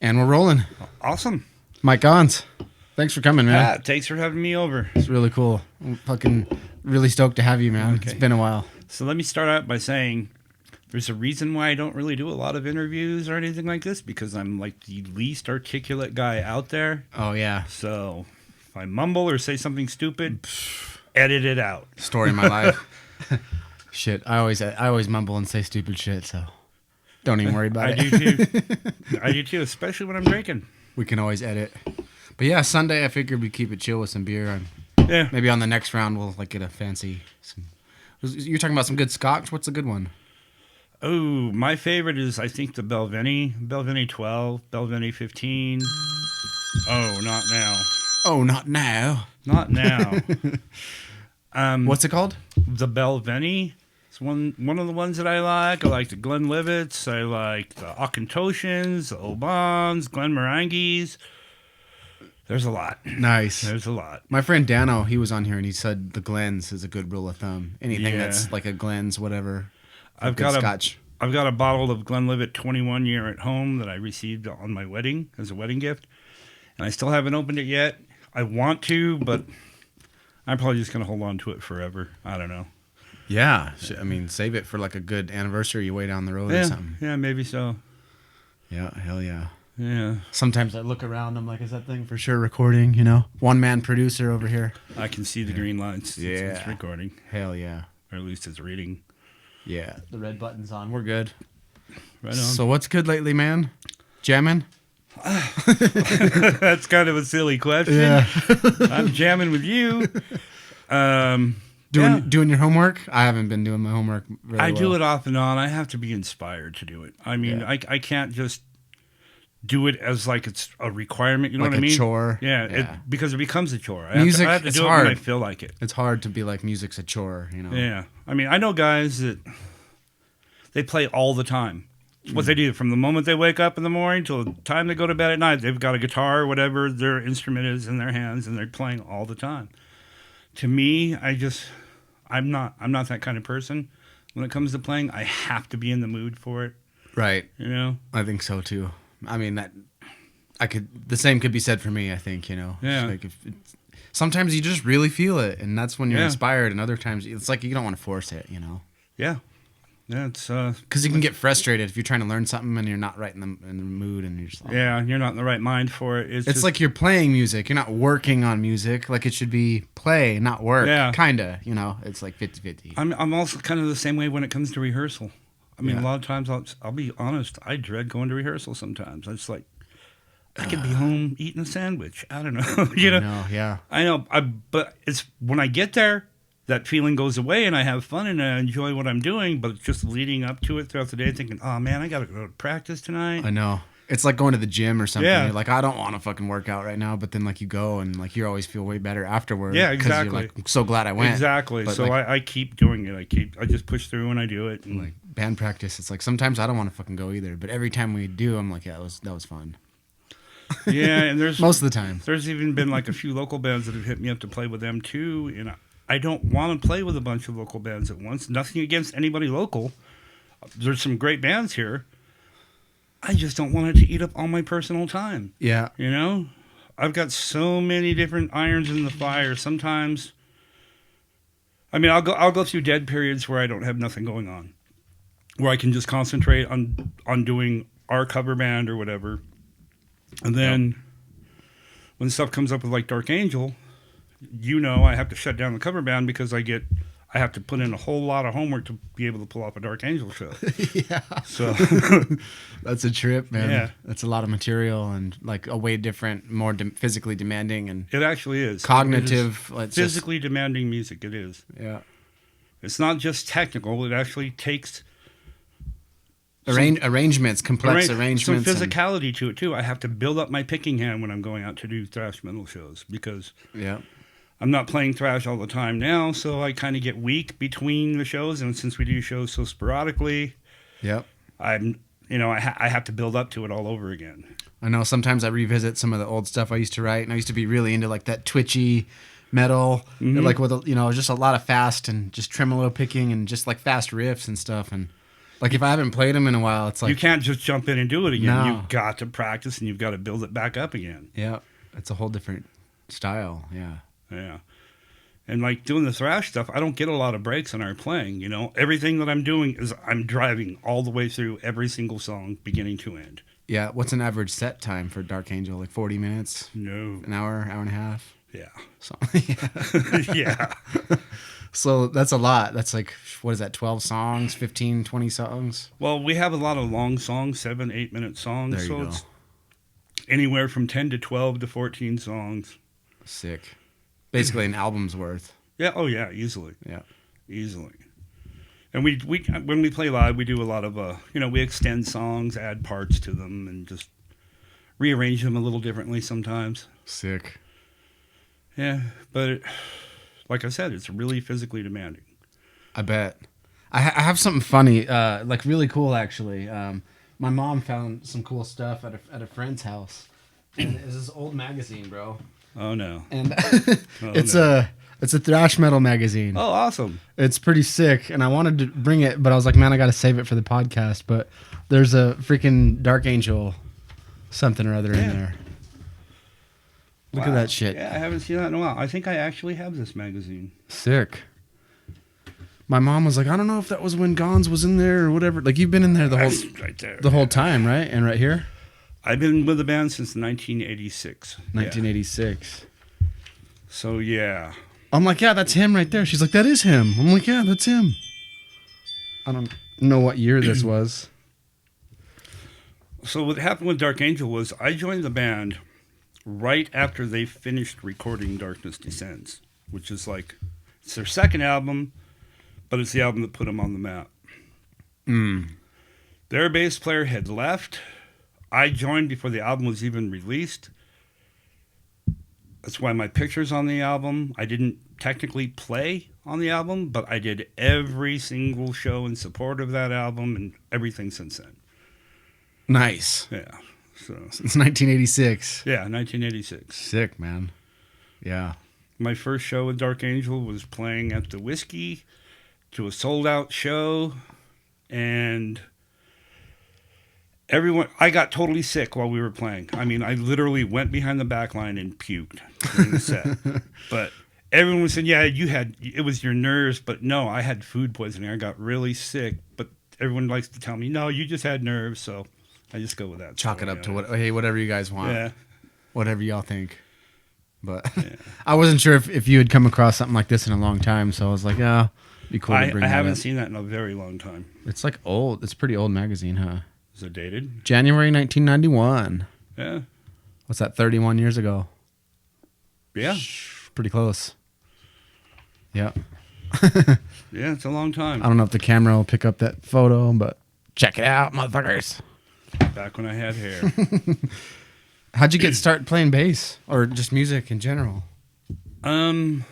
And we're rolling. Awesome. Mike Gonz, thanks for coming, man. Thanks for having me over. It's really cool. I'm fucking really stoked to have you, man. Okay. It's been a while. So let me start out by saying there's a reason why I don't really do a lot of interviews or anything like this, because I'm like the least articulate guy out there. Oh, yeah. So if I mumble or say something stupid, edit it out. Story of my life. Shit, I always mumble and say stupid shit, so don't even worry about it. I do too. I do too, especially when I'm drinking. We can always edit. But yeah, Sunday I figured we'd keep it chill with some beer. And Yeah. maybe on the next round we'll like get a fancy. You're talking about some good scotch. What's a good one? Oh, my favorite is, I think, the Belvini 12, Belvini 15. Oh, not now. Oh, not now. Not now. What's it called? The Belvini. It's one of the ones that I like. I like the Glenlivets. I like the Auchentoshians, the Obans, Glenmorangies. There's a lot. Nice. There's a lot. My friend Dano, he was on here and he said the Glens is a good rule of thumb. Anything Yeah. that's like a Glens, whatever. I've good got scotch. I've got a bottle of Glenlivet 21 year at home that I received on my wedding as a wedding gift, and I still haven't opened it yet. I want to, but I'm probably just gonna hold on to it forever. I don't know. Yeah. I mean, save it for like a good anniversary way down the road or something. Yeah, maybe so. Yeah, hell yeah. Yeah, Sometimes I look around, I'm like, is that thing for sure recording, you know? One-man producer over here. I can see the green lights. It's Yeah. recording, Hell yeah. or at least it's reading. Yeah, the red button's on. We're good. Right on. So what's good lately, man? Jamming? That's kind of a silly question. I'm jamming with you. Doing your homework? I haven't been doing my homework very I do well. it off and on. I have to be inspired to do it. I mean, Yeah. I can't just do it as like it's a requirement. You know Like what I a mean? chore. Yeah, Yeah. because it becomes a chore. Music, I have to it's do it hard. when I feel like it. It's hard to be like music's a chore, you know? Yeah. I mean, I know guys that they play all the time. It's what they do from the moment they wake up in the morning till the time they go to bed at night. They've got a guitar or whatever their instrument is in their hands, and they're playing all the time. To me, I'm not that kind of person. When it comes to playing, I have to be in the mood for it. Right. You know? I think so too. I mean the same could be said for me, I think, you know. Yeah. Like sometimes you just really feel it and that's when you're Yeah. inspired, and other times it's like you don't want to force it, you know. Yeah. Yeah, it's Cuz you can get frustrated if you're trying to learn something and you're not right in the mood and you're just like, yeah, you're not in the right mind for it. It's just, like you're playing music. You're not working on music. Like it should be play, not work. Yeah. Kinda, you know. It's like 50-50. I'm also kind of the same way when it comes to rehearsal. I mean, Yeah. a lot of times I'll be honest, I dread going to rehearsal sometimes. It's like I could be home eating a sandwich. I don't know, you know. No, yeah. I know, but it's when I get there, that feeling goes away, and I have fun and I enjoy what I'm doing. But just leading up to it throughout the day, thinking, "Oh man, I got to go to practice tonight." I know. It's like going to the gym or something. Yeah. You're like, I don't want to fucking work out right now, but then like you go and like you always feel way better afterward. Yeah, 'cause you're exactly. like, I'm so glad I went. Exactly. But So like, I keep doing it. I just push through and I do it. And like band practice, it's like sometimes I don't want to fucking go either, but every time we do, I'm like, yeah, that was fun. yeah, and there's Most of the time. There's even been like a few local bands that have hit me up to play with them too, and I don't want to play with a bunch of local bands at once. Nothing against anybody local. There's some great bands here. I just don't want it to eat up all my personal time. Yeah. You know? I've got so many different irons in the fire. Sometimes, I mean, I'll go through dead periods where I don't have nothing going on, where I can just concentrate on doing our cover band or whatever. And then when stuff comes up with like Dark Angel, you know, I have to shut down the cover band because I have to put in a whole lot of homework to be able to pull off a Dark Angel show. Yeah. So That's a trip, man. Yeah. That's a lot of material and like a way different, more physically demanding and it actually is. cognitive. It is physically demanding music. It is. Yeah. It's not just technical. It actually takes Arrangements, complex arrangements. some physicality to it too. I have to build up my picking hand when I'm going out to do thrash metal shows because Yeah. I'm not playing thrash all the time now, so I kind of get weak between the shows. And since we do shows so sporadically, Yep. I have to build up to it all over again. I know sometimes I revisit some of the old stuff I used to write, and I used to be really into like that twitchy metal, like with just a lot of fast and just tremolo picking and just like fast riffs and stuff. And Like if I haven't played them in a while, it's like you can't just jump in and do it again. No. You've got to practice and you've got to build it back up again. yeah, it's a whole different style. Yeah. Yeah. And like doing the thrash stuff, I don't get a lot of breaks in our playing. You know, everything that I'm doing is I'm driving all the way through every single song, beginning to end. Yeah. What's an average set time for Dark Angel? Like 40 minutes? No. An hour and a half? Yeah. So, Yeah. So that's a lot. That's like, what is that, 12 songs, 15, 20 songs? Well, we have a lot of long songs, 7-8 minute songs. There you so go. it's anywhere from 10 to 12 to 14 songs. Sick. Basically an album's worth. Yeah. Oh, yeah. Easily. Yeah. Easily. And we when we play live, we do a lot of, we extend songs, add parts to them, and just rearrange them a little differently sometimes. Sick. Yeah. But like I said, it's really physically demanding. I bet. I have something funny, like really cool actually. My mom found some cool stuff at a friend's house. And it's this old magazine, bro. Oh, no. And it's a thrash metal magazine. Oh, awesome. It's pretty sick, and I wanted to bring it, but I was like, man, I got to save it for the podcast. But there's a freaking Dark Angel something or other in there. Look at that shit. Yeah, I haven't seen that in a while. I think I actually have this magazine. Sick. My mom was like, I don't know if that was when Gonz was in there or whatever. Like, you've been in there That's right there. the whole time, right? And right here? I've been with the band since 1986. 1986. Yeah. So, yeah. I'm like, yeah, that's him right there. She's like, that is him. I'm like, yeah, that's him. I don't know what year this was. So what happened with Dark Angel was I joined the band right after they finished recording Darkness Descends, which is like, it's their second album, but it's the album that put them on the map. Their bass player had left. I joined before the album was even released. That's why my picture's on the album. I didn't technically play on the album, but I did every single show in support of that album and everything since then. Nice. Yeah. So It's 1986. yeah, 1986. Sick, man. Yeah. My first show with Dark Angel was playing at the Whiskey to a sold-out show, and I got totally sick while we were playing. I mean, I literally went behind the back line and puked during the set. But everyone was saying, yeah, it was your nerves, but no, I had food poisoning. I got really sick, but everyone likes to tell me, no, you just had nerves, so I just go with that. Chalk it up to whatever you guys want. Yeah. Whatever y'all think. But Yeah. I wasn't sure if you had come across something like this in a long time, so I was like, yeah, it'd be cool to bring I that haven't up. seen that in a very long time. It's like old. It's a pretty old magazine, huh? Is it dated? January 1991. Yeah. What's that, 31 years ago? Yeah. Pretty close. Yeah. Yeah, it's a long time. I don't know if the camera will pick up that photo, but check it out, motherfuckers. Back when I had hair. How'd you get started playing bass or just music in general? I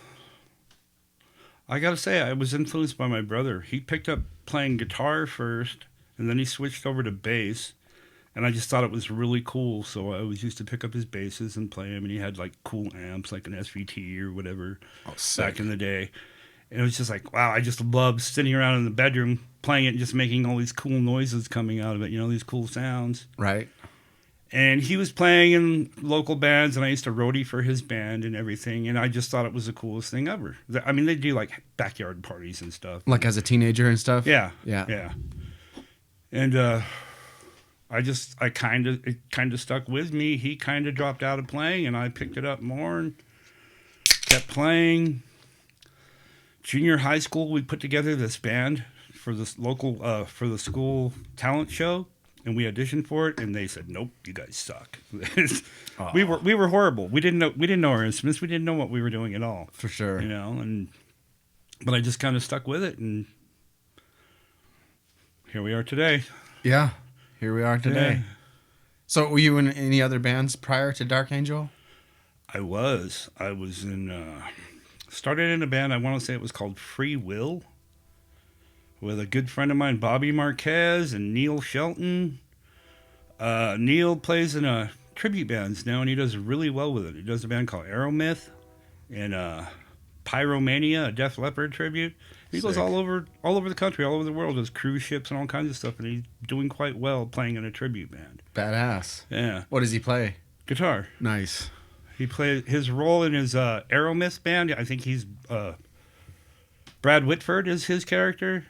gotta say, I was influenced by my brother. He picked up playing guitar first, and then he switched over to bass. And I just thought it was really cool, so I always used to pick up his basses and play them. And he had like cool amps, like an SVT or whatever, back in the day. And it was just like, wow, I just loved sitting around in the bedroom playing it and just making all these cool noises coming out of it, these cool sounds. Right. And he was playing in local bands, and I used to roadie for his band and everything. And I just thought it was the coolest thing ever. I mean, they do like backyard parties and stuff. Like as a teenager and stuff? Yeah. Yeah. Yeah. And it kind of stuck with me. He kind of dropped out of playing, and I picked it up more and kept playing. Junior high school, we put together this band for this local for the school talent show, and we auditioned for it, and they said, "Nope, you guys suck." We were horrible. We didn't know our instruments. We didn't know what we were doing at all. For sure. But I just kind of stuck with it, and here we are today. Yeah. Here we are today. Yeah. So were you in any other bands prior to Dark Angel? I was started in a band, I want to say it was called Free Will, with a good friend of mine, Bobby Marquez and Neil Shelton. Neil plays in a tribute bands now, and he does really well with it. He does a band called Aeromyth and Pyromania, a Def Leppard tribute. He goes all over the country, all over the world, does cruise ships and all kinds of stuff, and he's doing quite well playing in a tribute band. Badass. Yeah. What does he play? Guitar. Nice. He played his role in his Aerosmith band. I think he's Brad Whitford is his character.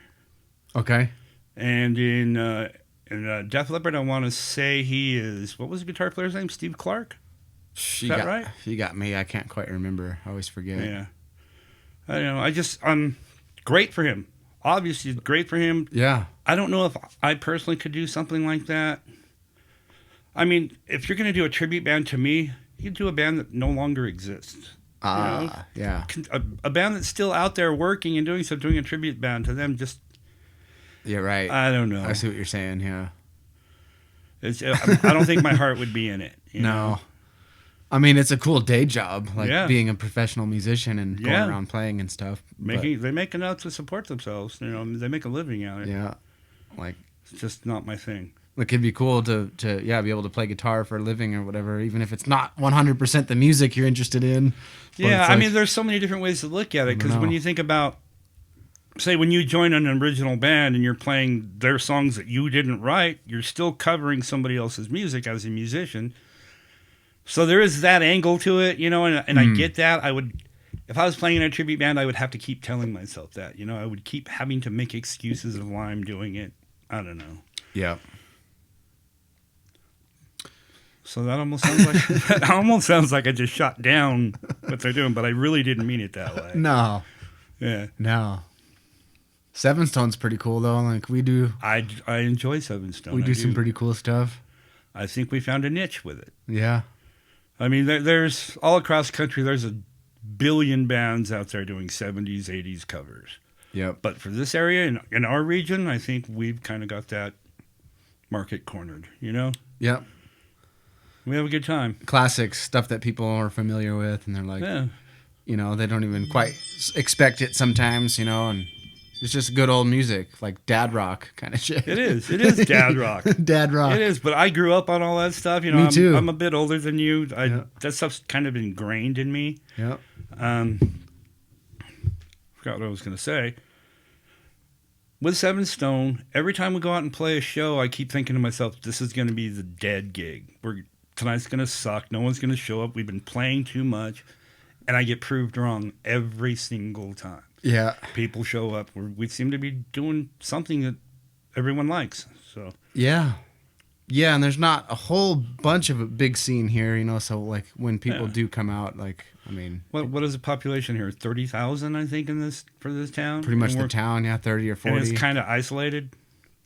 Okay. And in Def Leppard, I want to say he is, what was the guitar player's name? Steve Clark? Is that right? You got me. I can't quite remember. I always forget. Yeah. I don't know. I'm great for him. Obviously, great for him. Yeah. I don't know if I personally could do something like that. I mean, if you're going to do a tribute band to me, you do a band that no longer exists. Yeah. A band that's still out there working and doing stuff, doing a tribute band to them, just... Yeah, right. I don't know. I see what you're saying, yeah. I don't think my heart would be in it. You know? I mean, it's a cool day job, being a professional musician and going around playing and stuff. They make enough to support themselves. You know, they make a living out of it. Yeah. It's just not my thing. It could be cool to be able to play guitar for a living or whatever, even if it's not 100% the music you're interested in. Yeah, I mean, there's so many different ways to look at it, because when you think about, say, when you join an original band and you're playing their songs that you didn't write, you're still covering somebody else's music as a musician. So there is that angle to it, you know, and I get that. If I was playing in a tribute band, I would have to keep telling myself that, you know, I would keep having to make excuses of why I'm doing it. I don't know. Yeah. So that almost sounds like I just shot down what they're doing, but I really didn't mean it that way. No. Yeah. No. SevenStone's pretty cool though. We do. I enjoy SevenStone. We do some pretty cool stuff. I think we found a niche with it. Yeah. I mean, there's all across the country. There's a billion bands out there doing 70s, 80s covers. Yep. But for this area in our region, I think we've kind of got that market cornered. You know. Yep. We have a good time. Classics, stuff that people are familiar with, and they're like, you know, they don't even quite expect it sometimes, you know, and it's just good old music, like dad rock kind of shit. It is dad rock. Dad rock. It is, but I grew up on all that stuff. You know, Me too. I'm a bit older than you. That stuff's kind of ingrained in me. Yep. Forgot what I was going to say. With SevenStone, every time we go out and play a show, I keep thinking to myself, this is going to be the dead gig. Tonight's going to suck. No one's going to show up. We've been playing too much. And I get proved wrong every single time. Yeah. People show up. We seem to be doing something that everyone likes. So Yeah. Yeah, and there's not a whole bunch of a big scene here, you know, so when people do come out, I mean... What is the population here? 30,000, I think, for this town? Pretty much the town, 30 or 40. And it's kind of isolated?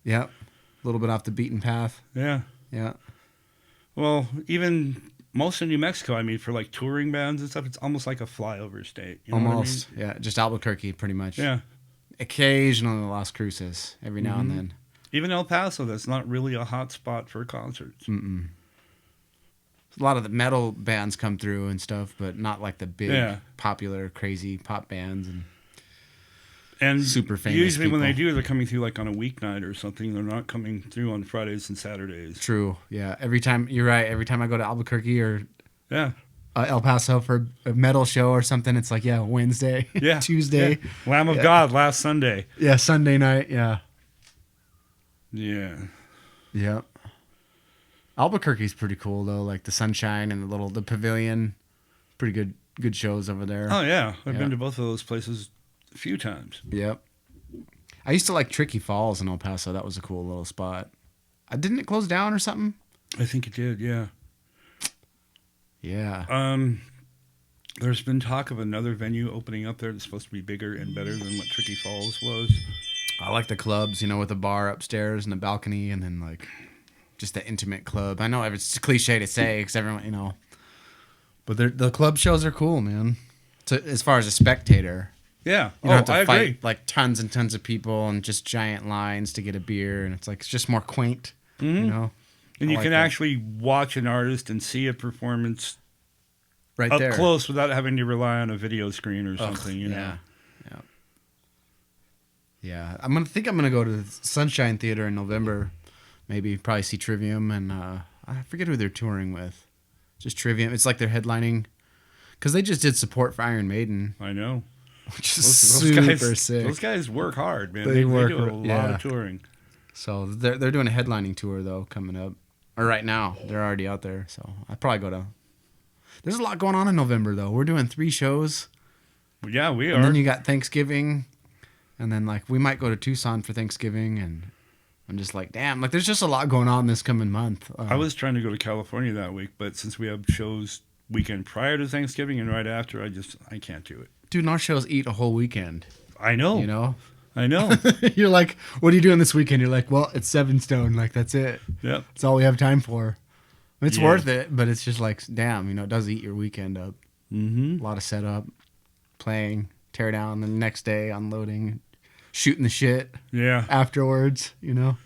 Yep. A little bit off the beaten path. Yeah. Yeah. Well, even most of New Mexico, I mean, for touring bands and stuff, it's almost like a flyover state. You know almost. what I mean? Yeah, just Albuquerque, pretty much. Yeah. Occasionally Las Cruces, every now and then. Even El Paso, that's not really a hot spot for concerts. Mm-mm. A lot of the metal bands come through and stuff, but not like the big, popular, crazy pop bands and super famous usually people. When they do, they're coming through on a weeknight or something. They're not coming through on Fridays and Saturdays. True, yeah. You're right. Every time I go to Albuquerque or El Paso for a metal show or something, it's Wednesday, Tuesday. Yeah. Lamb of God last Sunday. Yeah, Sunday night, yeah. Yeah. Yep. Albuquerque's pretty cool though, like the Sunshine and the pavilion. Pretty good shows over there. Oh yeah. I've been to both of those places a few times. Yep. I used to like Tricky Falls in El Paso. That was a cool little spot. Didn't it close down or something? I think it did, yeah. Yeah. There's been talk of another venue opening up there that's supposed to be bigger and better than what Tricky Falls was. I like the clubs, with a bar upstairs and a balcony, and then just the intimate club. I know it's cliche to say because everyone, but the club shows are cool, man. As far as a spectator, yeah, you don't have to I fight agree. Tons and tons of people and just giant lines to get a beer, and it's just more quaint, And you can actually watch an artist and see a performance right up there, close, without having to rely on a video screen or something. Yeah. Yeah, I'm gonna go to the Sunshine Theater in November, maybe probably see Trivium, and I forget who they're touring with. Just Trivium. It's like they're headlining, because they just did support for Iron Maiden. I know. which is super sick. Those guys work hard, man. They They work, do a lot of touring. So they're doing a headlining tour though coming up, or right now they're already out there. So I probably go to. There's a lot going on in November though. We're doing 3 shows. Yeah, we are. And then you got Thanksgiving, and then like we might go to Tucson for Thanksgiving, and I'm just like, damn, like there's just a lot going on this coming month. I was trying to go to California that week, but since we have shows weekend prior to Thanksgiving and right after, I can't do it. Dude, our shows eat a whole weekend. I know. You know? I know. You're like, what are you doing this weekend? You're like, well, it's SevenStone. Like, that's it. Yep. That's all we have time for. It's worth it, but it's just like, damn, you know, it does eat your weekend up. Mm-hmm. A lot of setup, playing, tear down, the next day, unloading, shooting the shit. Yeah. Afterwards, you know?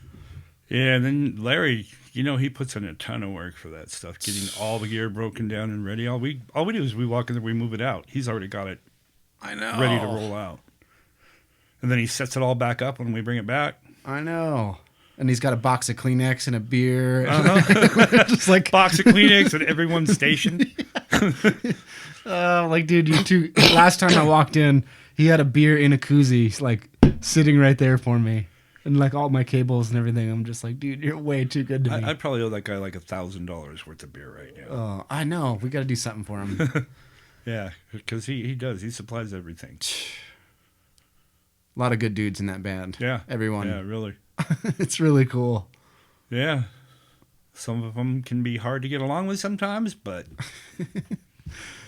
Yeah, and then Larry, you know, he puts in a ton of work for that stuff, getting all the gear broken down and ready. All we do is we walk in there, we move it out. He's already got it ready to roll out. And then he sets it all back up when we bring it back. I know. And he's got a box of Kleenex and a beer. Just like box of Kleenex at everyone's station. Like, dude, you two. Last time I walked in, he had a beer in a koozie, like sitting right there for me, and like all my cables and everything. I'm just like, dude, you're way too good to me. I'd probably owe that guy like $1,000 worth of beer right now. Oh, I know. We got to do something for him. Yeah, because he does. He supplies everything. A lot of good dudes in that band. Yeah, everyone. Yeah, really. It's really cool. Yeah, some of them can be hard to get along with sometimes, but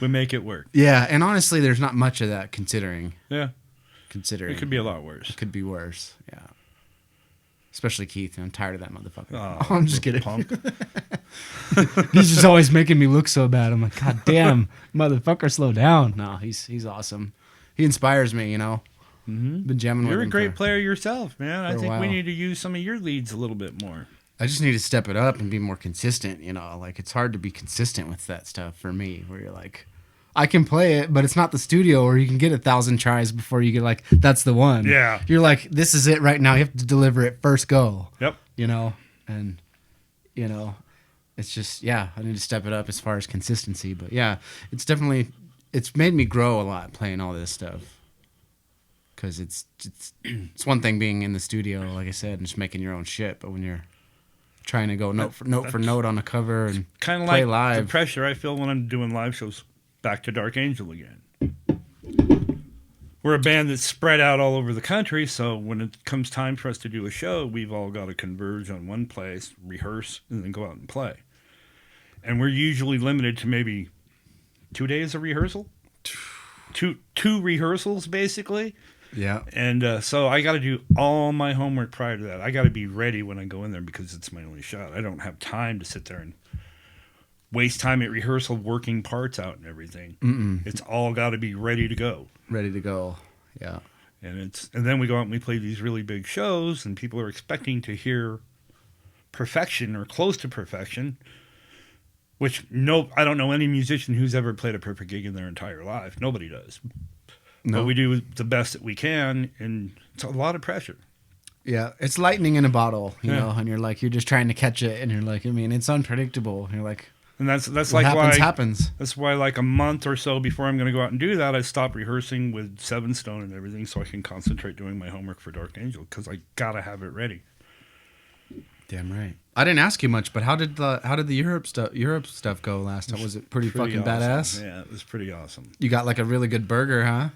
we make it work. Yeah, and honestly, there's not much of that considering. Yeah, considering it could be a lot worse. It could be worse. Yeah, especially Keith. I'm tired of that motherfucker. Oh, I'm just kidding. Punk. He's just always making me look so bad. I'm like, God damn, motherfucker, slow down. No, he's awesome. He inspires me, you know. Mm-hmm. Been jamming with him. You're a great player yourself, man. I think while. we need to use some of your leads a little bit more. I just need to step it up and be more consistent, you know. Like, it's hard to be consistent with that stuff for me, where you're like, I can play it, but it's not the studio where you can get 1,000 tries before you get like, that's the one. Yeah. You're like, this is it right now. You have to deliver it first go. Yep. You know, and, you know, it's just, yeah, I need to step it up as far as consistency. But yeah, it's made me grow a lot playing all this stuff. Because it's one thing being in the studio, like I said, and just making your own shit. But when you're trying to go note for note on a cover and kind of play like live, the pressure I feel when I'm doing live shows back to Dark Angel again. We're a band that's spread out all over the country, so when it comes time for us to do a show, we've all got to converge on one place, rehearse, and then go out and play. And we're usually limited to maybe 2 days of rehearsal, two rehearsals basically. Yeah. And so I got to do all my homework prior to that. I got to be ready when I go in there because it's my only shot. I don't have time to sit there and waste time at rehearsal working parts out and everything. Mm-mm. It's all got to be ready to go. Ready to go. Yeah. And then we go out and we play these really big shows, and people are expecting to hear perfection or close to perfection. Which I don't know any musician who's ever played a perfect gig in their entire life. Nobody does. No. But we do the best that we can, and it's a lot of pressure. Yeah, it's lightning in a bottle, you know, and you're just trying to catch it, and you're like, I mean, it's unpredictable. And you're like, and that's what like happens. That's why, like a month or so before I'm going to go out and do that, I stop rehearsing with SevenStone and everything, so I can concentrate doing my homework for Dark Angel because I gotta have it ready. Damn right. I didn't ask you much, but how did the Europe stuff go last time? Was it pretty fucking awesome. Badass? Yeah, it was pretty awesome. You got like a really good burger, huh?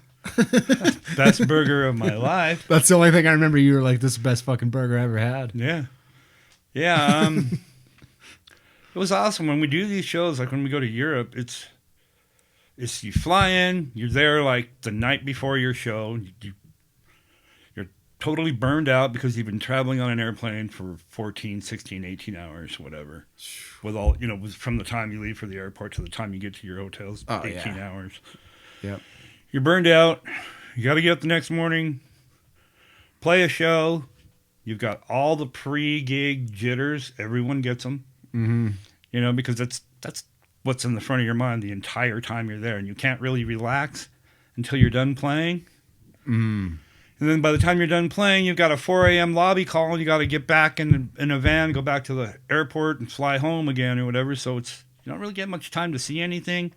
Best burger of my life. That's the only thing I remember. You were like, this is the best fucking burger I ever had. Yeah. Yeah. It was awesome when we do these shows. Like when we go to Europe, it's you fly in, you're there like the night before your show. You're totally burned out because you've been traveling on an airplane for 14, 16, 18 hours, whatever. With all, from the time you leave for the airport to the time you get to your hotels, 18 hours. Yep. You're burned out. You got to get up the next morning, play a show. You've got all the pre-gig jitters. Everyone gets them. Mm-hmm. Because that's what's in the front of your mind the entire time you're there, and you can't really relax until you're done playing. Mm. And then by the time you're done playing, you've got a 4 a.m. lobby call, and you got to get back in a van, go back to the airport, and fly home again or whatever. So you don't really get much time to see anything.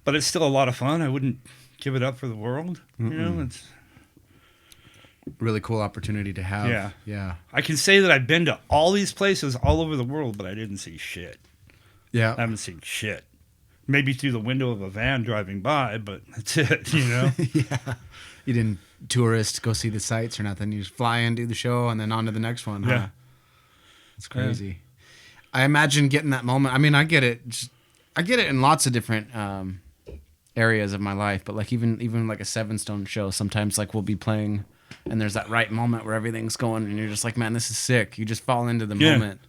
But it's still a lot of fun. I wouldn't give it up for the world. You know, it's really cool opportunity to have. Yeah. Yeah. I can say that I've been to all these places all over the world, but I didn't see shit. Yeah. I haven't seen shit. Maybe through the window of a van driving by, but that's it, you know? Yeah. You didn't tourist go see the sights or nothing. You just fly in, do the show, and then on to the next one. Huh? Yeah. It's crazy. I imagine getting that moment. I mean, I get it. I get it in lots of different areas of my life, but like even like a SevenStone show, sometimes like we'll be playing and there's that right moment where everything's going and you're just like, man, this is sick. You just fall into the moment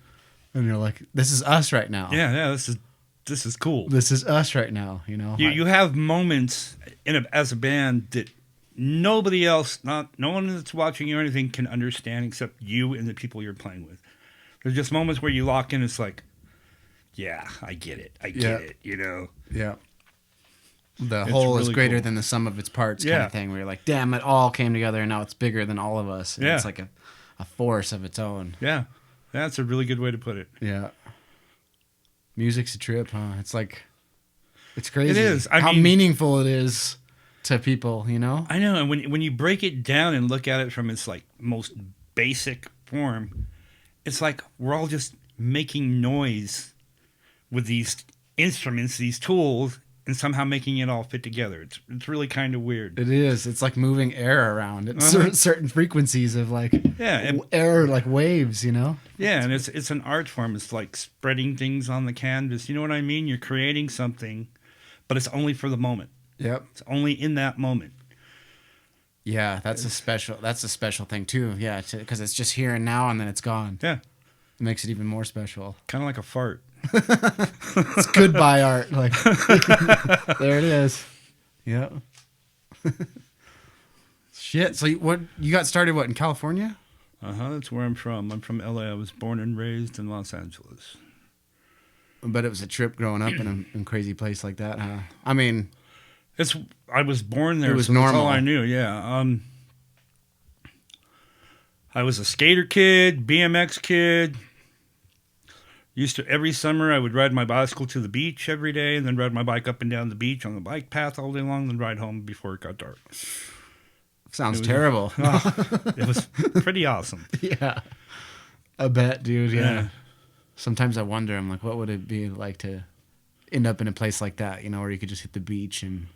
and you're like, this is us right now. Yeah, this is cool. This is us right now, you know. You have moments as a band that nobody else, no one that's watching you or anything can understand except you and the people you're playing with. There's just moments where you lock in. It's like, yeah, I get it. I get it. You know. Yeah. The whole is greater than the sum of its parts, kind of thing. Where you're like, damn, it all came together, and now it's bigger than all of us. And it's like a force of its own. Yeah, that's a really good way to put it. Yeah. Music's a trip, huh? It's like, it's crazy. It is. How meaningful it is to people, you know? I know, and when you break it down and look at it from its like most basic form, it's like we're all just making noise with these instruments, these tools, and somehow making it all fit together. It's really kind of weird. It is. It's like moving air around at certain frequencies of like air, like waves, you know? Yeah, and it's an art form. It's like spreading things on the canvas. You know what I mean? You're creating something, but it's only for the moment. Yep. It's only in that moment. Yeah, that's a special thing too. Yeah, because it's just here and now, and then it's gone. Yeah, it makes it even more special. Kind of like a fart. It's goodbye art. Like there it is. Yeah. Shit. So you got started in California? That's where I'm from. I'm from LA. I was born and raised in Los Angeles. But it was a trip growing up in a crazy place like that, huh? I mean, I was born there. It was so normal. That's all I knew. Yeah. I was a skater kid, BMX kid. Every summer I would ride my bicycle to the beach every day, and then ride my bike up and down the beach on the bike path all day long, then ride home before it got dark. Sounds terrible. It was pretty awesome. Yeah, I bet, dude. Yeah. Sometimes I wonder, I'm like, what would it be like to end up in a place like that, you know, where you could just hit the beach and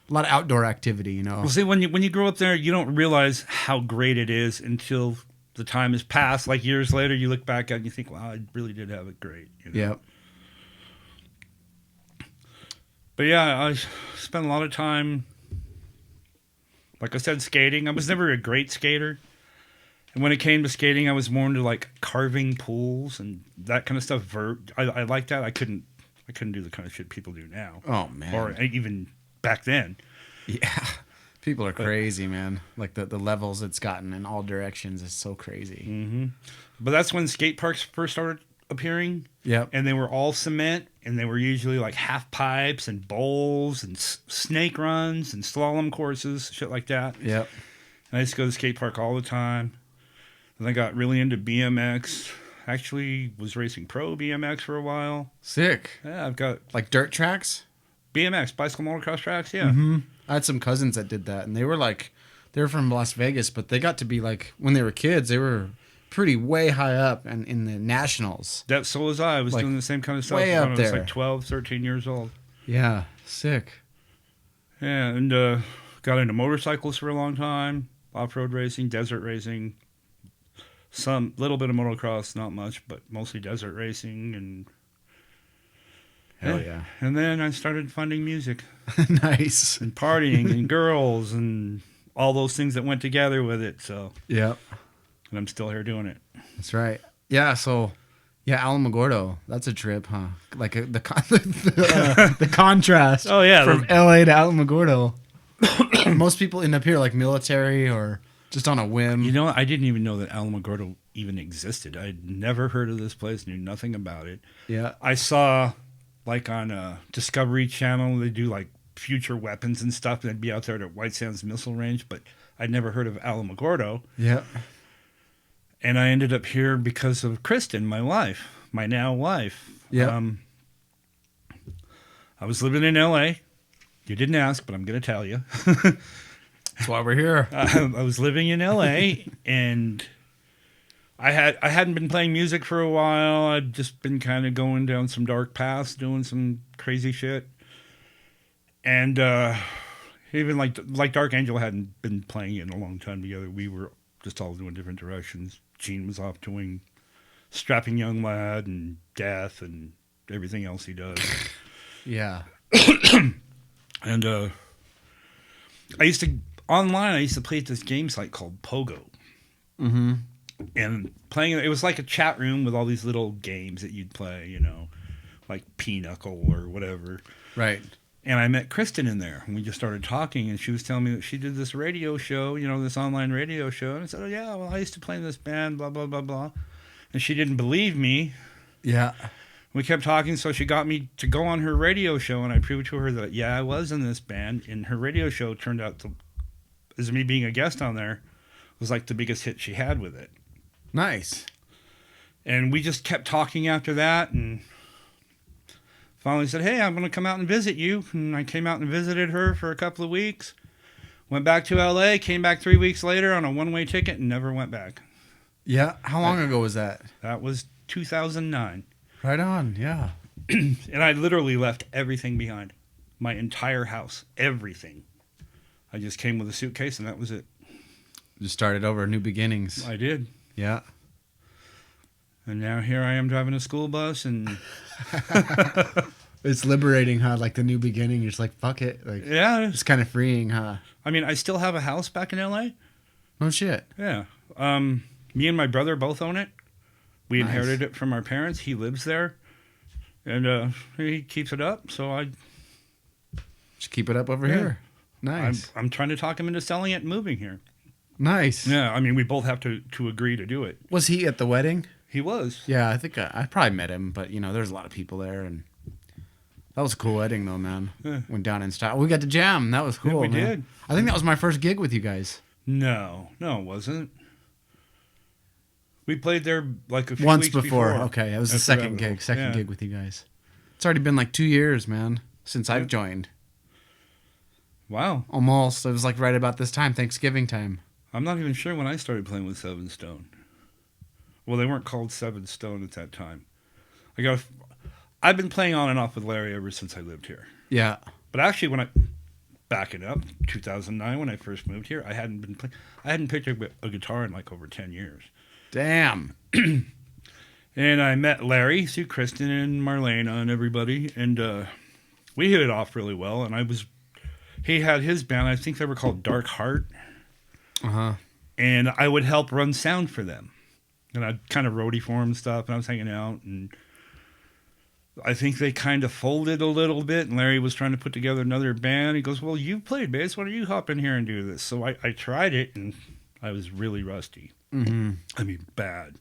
a lot of outdoor activity, you know? Well, see, when you grow up there, you don't realize how great it is until the time has passed. Like years later, you look back at it and you think, wow, I really did have it great. You know? Yep. But yeah, I spent a lot of time, like I said, skating. I was never a great skater. And when it came to skating, I was more into like carving pools and that kind of stuff. I liked that. I couldn't do the kind of shit people do now. Oh, man. Or even back then. Yeah. People are crazy, man. Like the levels it's gotten in all directions is so crazy. Mm-hmm. But that's when skate parks first started appearing. Yep. And they were all cement, and they were usually like half pipes and bowls and snake runs and slalom courses, shit like that. Yep. And I used to go to the skate park all the time. And I got really into BMX. Actually was racing pro BMX for a while. Sick. Yeah, I've got like dirt tracks? BMX, bicycle motocross tracks, yeah. Mm-hmm. I had some cousins that did that, and they were from Las Vegas, but they got to be like, when they were kids, they were pretty way high up and in the nationals. So was I. I was like, doing the same kind of stuff way when up I was there. like 12, 13 years old. Yeah, sick. Yeah, and got into motorcycles for a long time, off-road racing, desert racing, some little bit of motocross, not much, but mostly desert racing. And hell yeah. And then I started finding music. Nice. And partying and girls and all those things that went together with it. So yeah. And I'm still here doing it. That's right. Yeah, so Alamogordo, that's a trip, huh? Like the contrast. Oh yeah, from LA to Alamogordo. Most people end up here like military or just on a whim. You know, I didn't even know that Alamogordo even existed. I'd never heard of this place, knew nothing about it. Yeah. I saw like on Discovery Channel, they do like future weapons and stuff, and they'd be out there at White Sands Missile Range, but I'd never heard of Alamogordo. Yeah. And I ended up here because of Kristen, my wife, my now wife. Yeah. I was living in LA You didn't ask, but I'm going to tell you. That's why we're here. I was living in L.A. and I hadn't been playing music for a while. I'd just been kind of going down some dark paths, doing some crazy shit. And even like Dark Angel hadn't been playing in a long time together. We were just all doing different directions. Gene was off doing Strapping Young Lad and Death and everything else he does. Yeah. And I used to play at this game site called Pogo. Mm-hmm. And playing it was like a chat room with all these little games that you'd play, you know, like Pinochle or whatever. Right. And I met Kristen in there, and we just started talking, and she was telling me that she did this radio show, you know, this online radio show. And I said, oh, yeah, well, I used to play in this band, blah, blah, blah, blah. And she didn't believe me. Yeah. We kept talking, so she got me to go on her radio show, and I proved to her that, yeah, I was in this band. And her radio show turned out to, as me being a guest on there, was like the biggest hit she had with it. Nice. And we just kept talking after that, and finally said, hey, I'm going to come out and visit you. And I came out and visited her for a couple of weeks. Went back to L.A., came back 3 weeks later on a one-way ticket, and never went back. Yeah. How long ago was that? That was 2009. Right on. Yeah. And I literally left everything behind. My entire house. Everything. I just came with a suitcase, and that was it. Just started over, new beginnings. I did. Yeah. And now here I am driving a school bus, and It's liberating, huh? Like the new beginning. You're just like, fuck it. Like, yeah. it's kind of freeing, huh? I mean, I still have a house back in L.A. No shit. Yeah. Me and my brother both own it. We Nice. inherited it from our parents. He lives there. And he keeps it up, so Just keep it up over Yeah. here. Nice. I'm trying to talk him into selling it and moving here. Nice. Yeah, I mean, we both have to agree to do it. Was he at the wedding? He was. Yeah, I think I probably met him, but you know, there's a lot of people there, and that was a cool wedding though, man. Yeah. Went down in style. We got to jam. That was cool. we man. did. I think that was my first gig with you guys. No, it wasn't. We played there like a few Once weeks before. Okay, it was the After second Rabbit Hole. gig. Second Yeah. gig with you guys. It's already been like 2 years, man, since I've Yeah. joined. Wow. Almost. It was like right about this time, Thanksgiving time. I'm not even sure when I started playing with SevenStone. Well, they weren't called SevenStone at that time. I've been playing on and off with Larry ever since I lived here. Yeah. But actually, when I back it up, 2009 when I first moved here, I hadn't picked up a guitar in like over 10 years. Damn. And I met Larry, Sue, Kristen, and Marlena, and everybody, and we hit it off really well. And he had his band. I think they were called Dark Heart. Uh-huh. And I would help run sound for them. And I'd kind of roadie for them and stuff, and I was hanging out, and I think they kind of folded a little bit, and Larry was trying to put together another band. He goes, well, you played bass. Why don't you hop in here and do this? So I tried it, and I was really rusty. Mm-hmm. I mean, bad.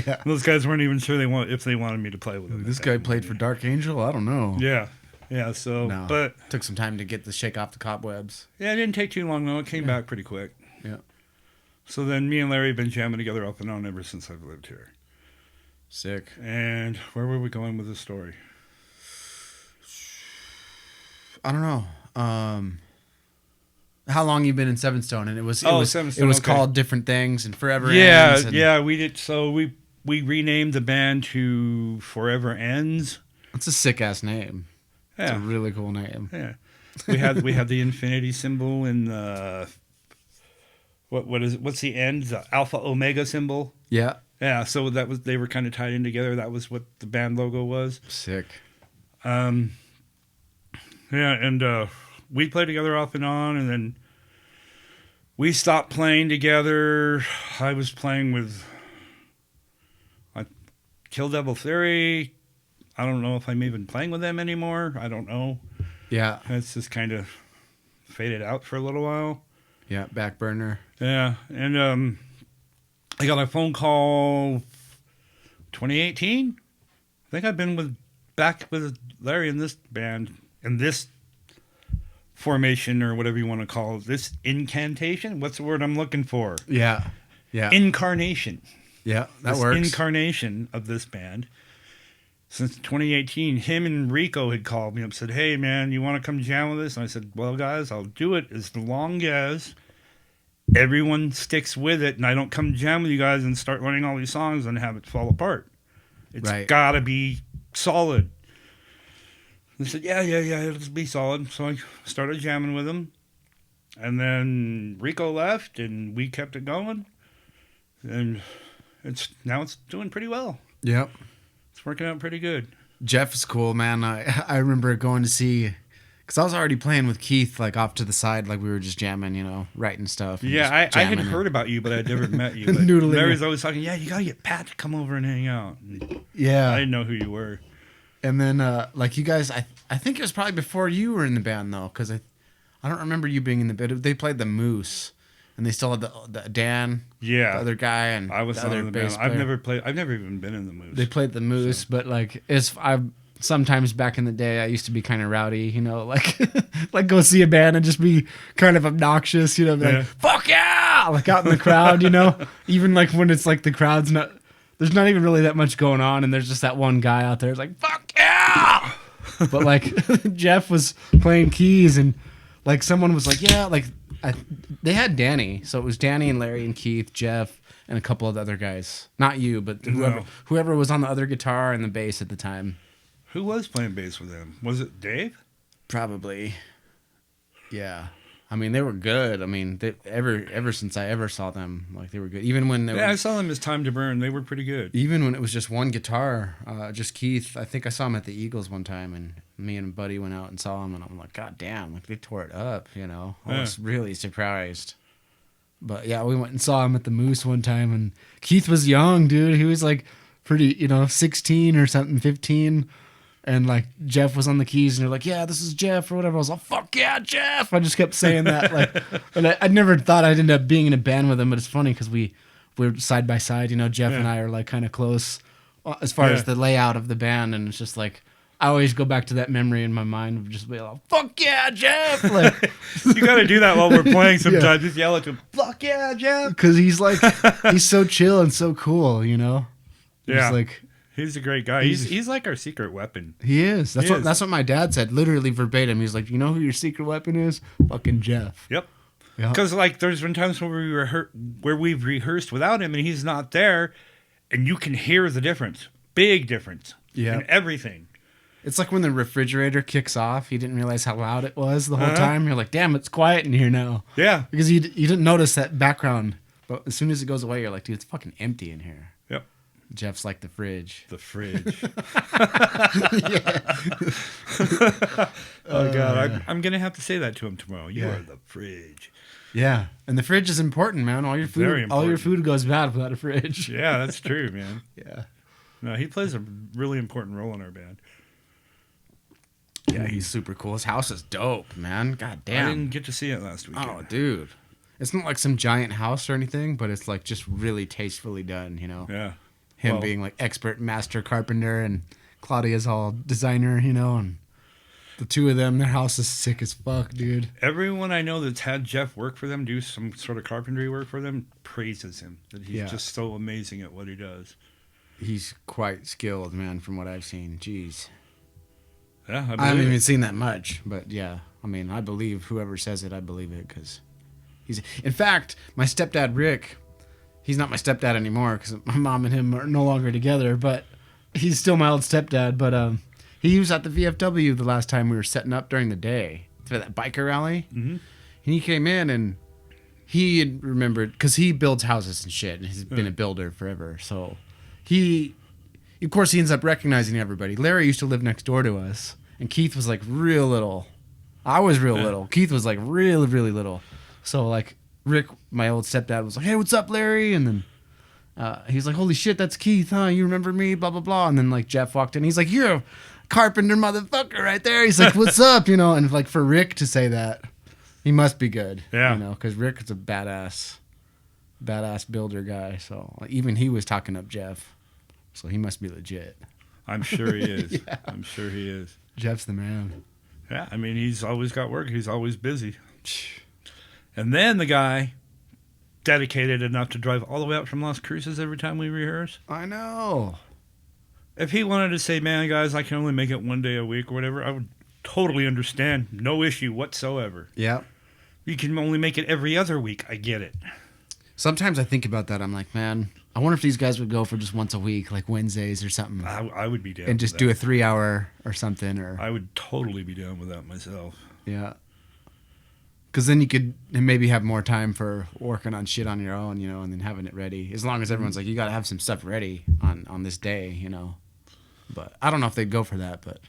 Yeah. Those guys weren't even sure if they wanted me to play with them. This guy played for Dark Angel? I don't know. Yeah, so, No. but, Took some time to get the shake off the cobwebs. yeah, it didn't take too long, though. It came back pretty quick. Yeah. So then me and Larry have been jamming together off and on ever since I've lived here. Sick. And where were we going with this story? I don't know. How long you been in SevenStone? And it was SevenStone, it was okay. called different things and Forever Yeah, Ends. And yeah, we did. So we renamed the band to Forever Ends. It's a sick ass name. It's a Yeah, really cool name. yeah. We had the infinity symbol and the what's the end? The Alpha Omega symbol. Yeah. Yeah, so they were kind of tied in together. That was what the band logo was. Sick. Yeah, and we played together off and on, and then we stopped playing together. I was playing with Kill Devil Theory. I don't know if I'm even playing with them anymore. I don't know. Yeah. It's just kind of faded out for a little while. Yeah. Back burner. Yeah, and I got a phone call 2018. I think I've been back with Larry in this band, in this formation or whatever you want to call it. This incantation? What's the word I'm looking for? Yeah. Yeah. Incarnation. Yeah. That This works. incarnation of this band since 2018, him and Rico had called me up, said, "Hey man, you want to come jam with us?" And I said, "Well, guys, I'll do it as long as everyone sticks with it, and I don't come jam with you guys and start learning all these songs and have it fall apart. It's gotta be solid." They said, yeah, it'll be solid. So I started jamming with them. And then Rico left, and we kept it going. And it's doing pretty well. Yep. It's working out pretty good. Jeff is cool, man. I remember going to see, because I was already playing with Keith, like off to the side, like we were just jamming, you know, writing stuff. Yeah, I had heard about you, but I'd never met you. But Larry's always talking, yeah, you got to get Pat to come over and hang out. And yeah. I didn't know who you were. And then, like, you guys, I think it was probably before you were in the band, though, because I don't remember you being in the band. They played the Moose, and they still had the Dan, the other guy, and I was the other bass player. I've never even been in the Moose. They played the Moose, so. But, like, sometimes back in the day, I used to be kind of rowdy, you know, like, like go see a band and just be kind of obnoxious, you know, like, fuck yeah! Like, out in the crowd, you know? Even, like, when it's, like, the crowd's not... There's not even really that much going on, and there's just that one guy out there who's like, fuck yeah! But, like, Jeff was playing keys, and, like, someone was like, yeah, like, they had Danny. So it was Danny and Larry and Keith, Jeff, and a couple of the other guys. Not you, but whoever was on the other guitar and the bass at the time. Who was playing bass with them? Was it Dave? Probably. Yeah. I mean, they were good. I mean, ever since I ever saw them, like, they were good. Even when I saw them as Time to Burn. They were pretty good. Even when it was just one guitar, just Keith. I think I saw him at the Eagles one time, and me and a buddy went out and saw him, and I'm like, God damn, like, they tore it up, you know? I was really surprised. But yeah, we went and saw him at the Moose one time, and Keith was young, dude. He was like pretty, 16 or something, 15. And, like, Jeff was on the keys, and they're like, yeah, this is Jeff, or whatever. I was like, fuck yeah, Jeff! I just kept saying that. Like, and I never thought I'd end up being in a band with him, but it's funny because we're side by side. Jeff and I are, like, kind of close as far as the layout of the band, and it's just, like, I always go back to that memory in my mind of just being like, fuck yeah, Jeff! Like, you got to do that while we're playing sometimes. Just yell at him, fuck yeah, Jeff! Because he's, like, he's so chill and so cool, you know? Yeah. He's, like... He's a great guy. He's like our secret weapon. He is. That's what my dad said, literally verbatim. He's like, you know who your secret weapon is? Fucking Jeff. Yep. Because like there's been times where we've rehearsed without him and he's not there, and you can hear the difference, big difference, in everything. It's like when the refrigerator kicks off. You didn't realize how loud it was the whole time. You're like, damn, it's quiet in here now. Yeah. Because you didn't notice that background, but as soon as it goes away, you're like, dude, it's fucking empty in here. Yep. Jeff's like the fridge. The fridge. Oh, God. I'm going to have to say that to him tomorrow. You are the fridge. Yeah. And the fridge is important, man. All your food goes bad without a fridge. Yeah, that's true, man. Yeah. No, he plays a really important role in our band. Yeah, he's super cool. His house is dope, man. God damn. I didn't get to see it last weekend. Oh, dude. It's not like some giant house or anything, but it's like just really tastefully done, Yeah. Him being like expert master carpenter and Claudia's all designer, and the two of them, their house is sick as fuck, dude. Everyone I know that's had Jeff work for them, do some sort of carpentry work for them, praises him. That he's just so amazing at what he does. He's quite skilled, man, from what I've seen. Jeez. Yeah, I haven't even seen that much, but yeah. I mean, I believe whoever says it, I believe it, because he's... In fact, my stepdad, Rick... He's not my stepdad anymore because my mom and him are no longer together, but he's still my old stepdad. But he was at the VFW the last time we were setting up during the day for that biker rally. Mm-hmm. And he came in and he had remembered, because he builds houses and shit, and he's been a builder forever. So of course, he ends up recognizing everybody. Larry used to live next door to us, and Keith was like real little. I was real little. Keith was like really, really little. So like... Rick, my old stepdad, was like, hey, what's up, Larry? And then he was like, holy shit, that's Keith, huh? You remember me? Blah, blah, blah. And then, like, Jeff walked in. He's like, you're a carpenter motherfucker right there. He's like, what's up? And, like, for Rick to say that, he must be good. Yeah. Because Rick is a badass builder guy. So like, even he was talking up Jeff. So he must be legit. I'm sure he is. Yeah. I'm sure he is. Jeff's the man. Yeah, I mean, he's always got work. He's always busy. And then the guy, dedicated enough to drive all the way up from Las Cruces every time we rehearse. I know. If he wanted to say, man, guys, I can only make it 1 day a week or whatever, I would totally understand. No issue whatsoever. Yeah. You can only make it every other week. I get it. Sometimes I think about that. I'm like, man, I wonder if these guys would go for just once a week, like Wednesdays or something. I would be down and just with do a that. 3 hour or something. Or I would totally be down with that myself. yeah. Because then you could maybe have more time for working on shit on your own, you know, and then having it ready. As long as everyone's like, you got to have some stuff ready on this day, you know. But I don't know if they'd go for that, but.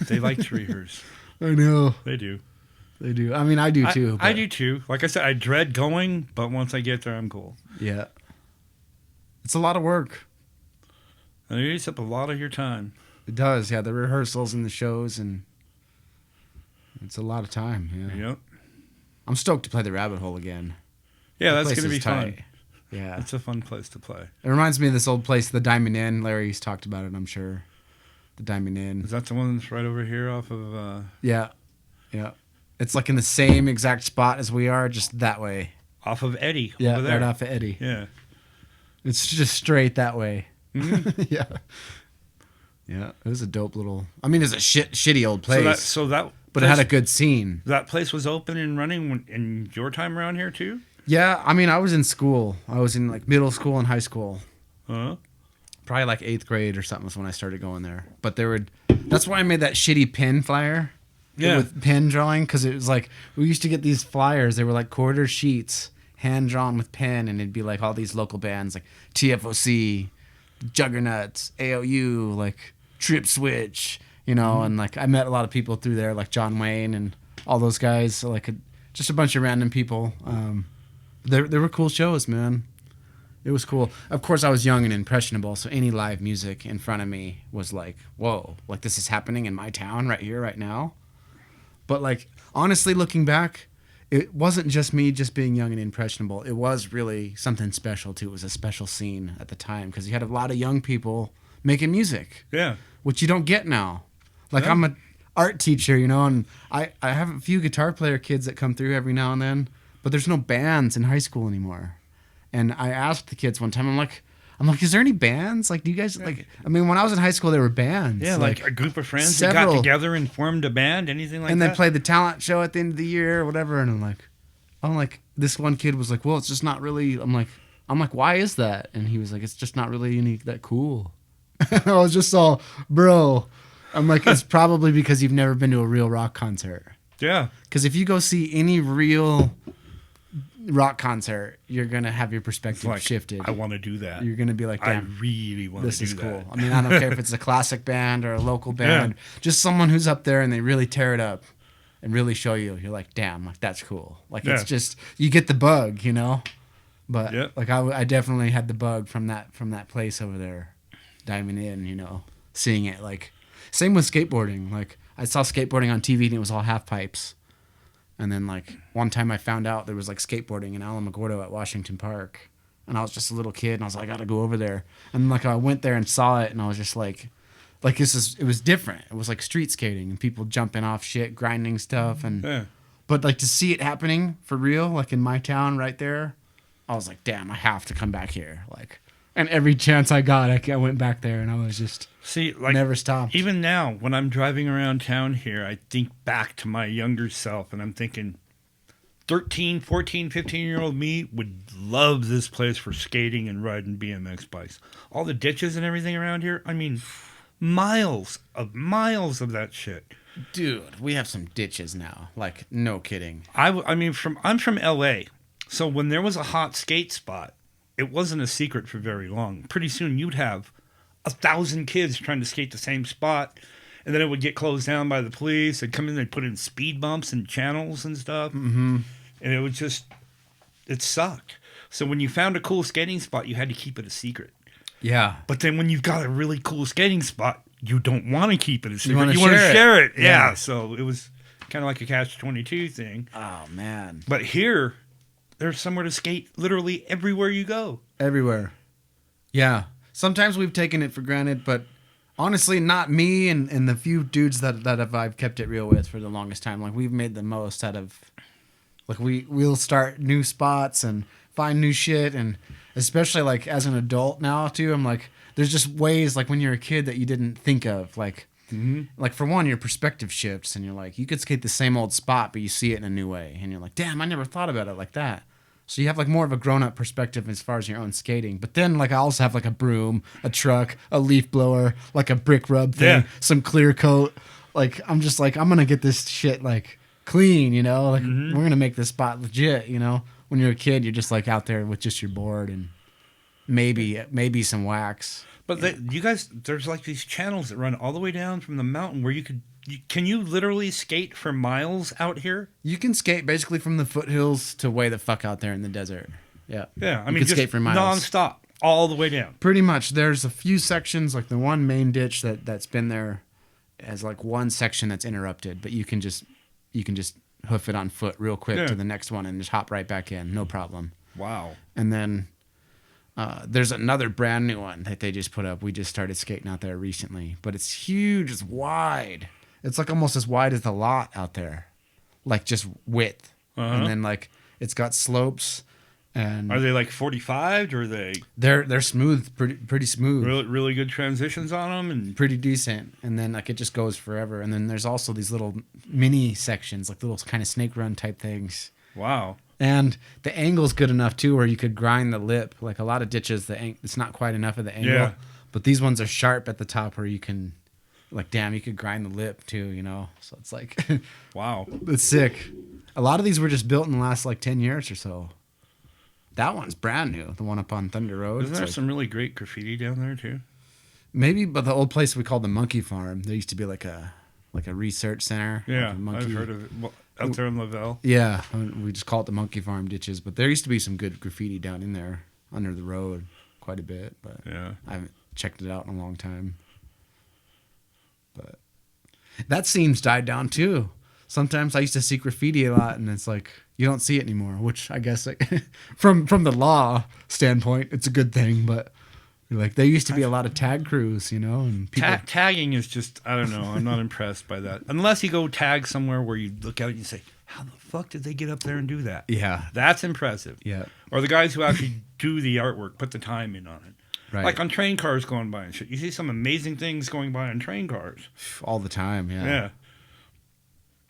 They like to rehearse. I know. They do. They do. I mean, I do too. I do too. Like I said, I dread going, but once I get there, I'm cool. Yeah. It's a lot of work. And it eats up a lot of your time. It does, yeah. The rehearsals and the shows, and it's a lot of time, yeah. Yep. I'm stoked to play the Rabbit Hole again. Yeah, That that's place going to is be tight. fun. Yeah. It's a fun place to play. It reminds me of this old place, the Diamond Inn. Larry's talked about it, I'm sure. The Diamond Inn. Is that the one that's right over here off of... Yeah. Yeah. It's like in the same exact spot as we are, just that way. Off of Eddie. Yeah, over there. right off of Eddie. Yeah. It's just straight that way. Mhm. Yeah. Yeah. It was a dope little... I mean, it's a shitty old place. So that but it had a good scene. That place was open and running in your time around here too? Yeah, I mean, I was in school. I was in like middle school and high school. Huh? Probably like 8th grade or something was when I started going there. But that's why I made that shitty pen flyer. Yeah. With pen drawing, because it was like, we used to get these flyers. They were like quarter sheets, hand drawn with pen, and it'd be like all these local bands like TFOC, Juggernauts, AOU, like Trip Switch, you know, and like I met a lot of people through there, like John Wayne and all those guys. So like just a bunch of random people. There were cool shows, man. It was cool. Of course, I was young and impressionable, so any live music in front of me was like, whoa, like this is happening in my town right here, right now. But like, honestly, looking back, it wasn't just me just being young and impressionable. It was really something special, too. It was a special scene at the time because you had a lot of young people making music. Yeah. Which you don't get now. Like, Yeah. I'm an art teacher, you know, and I have a few guitar player kids that come through every now and then, but there's no bands in high school anymore. And I asked the kids one time, I'm like, is there any bands? Like, do you guys, like, I mean, when I was in high school, there were bands. Yeah, like a group of friends that several. got together and formed a band, anything like and that? they played the talent show at the end of the year or whatever. And I'm like, this one kid was like, well, it's just not really, I'm like, why is that? And he was like, it's just not really any that cool. I was just all, bro. I'm like, it's probably because you've never been to a real rock concert. Yeah. Because if you go see any real rock concert, you're going to have your perspective Like, shifted. I want to do that. You're going to be like, I damn, really want to this do is that. cool. I mean, I don't care if it's a classic band or a local band, just someone who's up there and they really tear it up and really show you. You're like, damn, like that's cool. Like it's just, you get the bug, you know? But like I definitely had the bug from that place over there, Diamond Inn, you know, seeing it. Like, same with skateboarding. Like, I saw skateboarding on TV and it was all half pipes. And then, like, one time I found out there was, like, skateboarding in Alamogordo at Washington Park. And I was just a little kid, and I was like, I gotta go over there. And, like, I went there and saw it, and I was just like it was different. It was, like, street skating and people jumping off shit, grinding stuff. And But, like, to see it happening for real, like, in my town right there, I was like, damn, I have to come back here. Like, and every chance I got, I went back there, and I was just... See, like, never stopped. Even now, when I'm driving around town here, I think back to my younger self, and I'm thinking 13, 14, 15-year-old me would love this place for skating and riding BMX bikes. All the ditches and everything around here, I mean, miles of that shit. Dude, we have some ditches now. Like, no kidding. I mean, I'm from L.A., so when there was a hot skate spot, it wasn't a secret for very long. Pretty soon you'd have 1,000 kids trying to skate the same spot, and then it would get closed down by the police. They'd come in, they'd put in speed bumps and channels and stuff, and it sucked. So when you found a cool skating spot, you had to keep it a secret. Yeah. But then when you've got a really cool skating spot, you don't want to keep it a secret. You want wanna to share share it. it. Yeah. So it was kind of like a catch-22 thing. Oh, man. But here, there's somewhere to skate literally everywhere you go. Everywhere. Yeah. Sometimes we've taken it for granted, but honestly, not me and the few dudes that I've kept it real with for the longest time. Like, we've made the most out of, like, we'll start new spots and find new shit. And especially, like, as an adult now, too, I'm like, there's just ways like when you're a kid that you didn't think of, like like for one, your perspective shifts and you're like, you could skate the same old spot, but you see it in a new way, and you're like, damn, I never thought about it like that. So you have like more of a grown-up perspective as far as your own skating. But then like I also have like a broom, a truck, a leaf blower, like a brick rub thing, some clear coat. Like I'm just like, I'm gonna get this shit like clean, you know? Like we're gonna make this spot legit, you know? When you're a kid, you're just like out there with just your board and maybe some wax. But you guys, there's like these channels that run all the way down from the mountain where can you literally skate for miles out here? You can skate basically from the foothills to way the fuck out there in the desert. Yeah. Yeah, I you mean, just skate for miles. nonstop, all the way down. Pretty much. There's a few sections, like the one main ditch that's been there as like one section that's interrupted, but you can just hoof it on foot real quick to the next one and just hop right back in, no problem. Wow. And then there's another brand new one that they just put up. We just started skating out there recently, but it's huge. It's wide. It's like almost as wide as the lot out there, like just width. And then like it's got slopes. And are they like 45 or are they? They're smooth, pretty smooth. Really good transitions on them and pretty decent. And then like it just goes forever. And then there's also these little mini sections, like little kind of snake run type things. Wow. And the angle's good enough too, where you could grind the lip. Like a lot of ditches, it's not quite enough of the angle. Yeah. But these ones are sharp at the top, where you can, like, damn, you could grind the lip too, you know. So it's like, wow, it's sick. A lot of these were just built in the last like 10 years or so. That one's brand new. The one up on Thunder Road. Isn't there some really great graffiti down there too? Maybe, but the old place we called the Monkey Farm. There used to be like a research center. Yeah, like I've heard of it. Well, out there in Lavelle. Yeah, we just call it the Monkey Farm ditches. But there used to be some good graffiti down in there under the road, quite a bit. But yeah, I haven't checked it out in a long time. But that scene's died down too. Sometimes I used to see graffiti a lot, and it's like you don't see it anymore. Which I guess, like, from the law standpoint, it's a good thing. But like there used to be a lot of tag crews, you know, and people tagging is just, I don't know. I'm not impressed by that unless you go tag somewhere where you look at it and you say, "How the fuck did they get up there and do that?" Yeah, that's impressive. Yeah, or the guys who actually do the artwork, put the time in on it. Right. Like on train cars going by and shit. You see some amazing things going by on train cars all the time. Yeah. Yeah.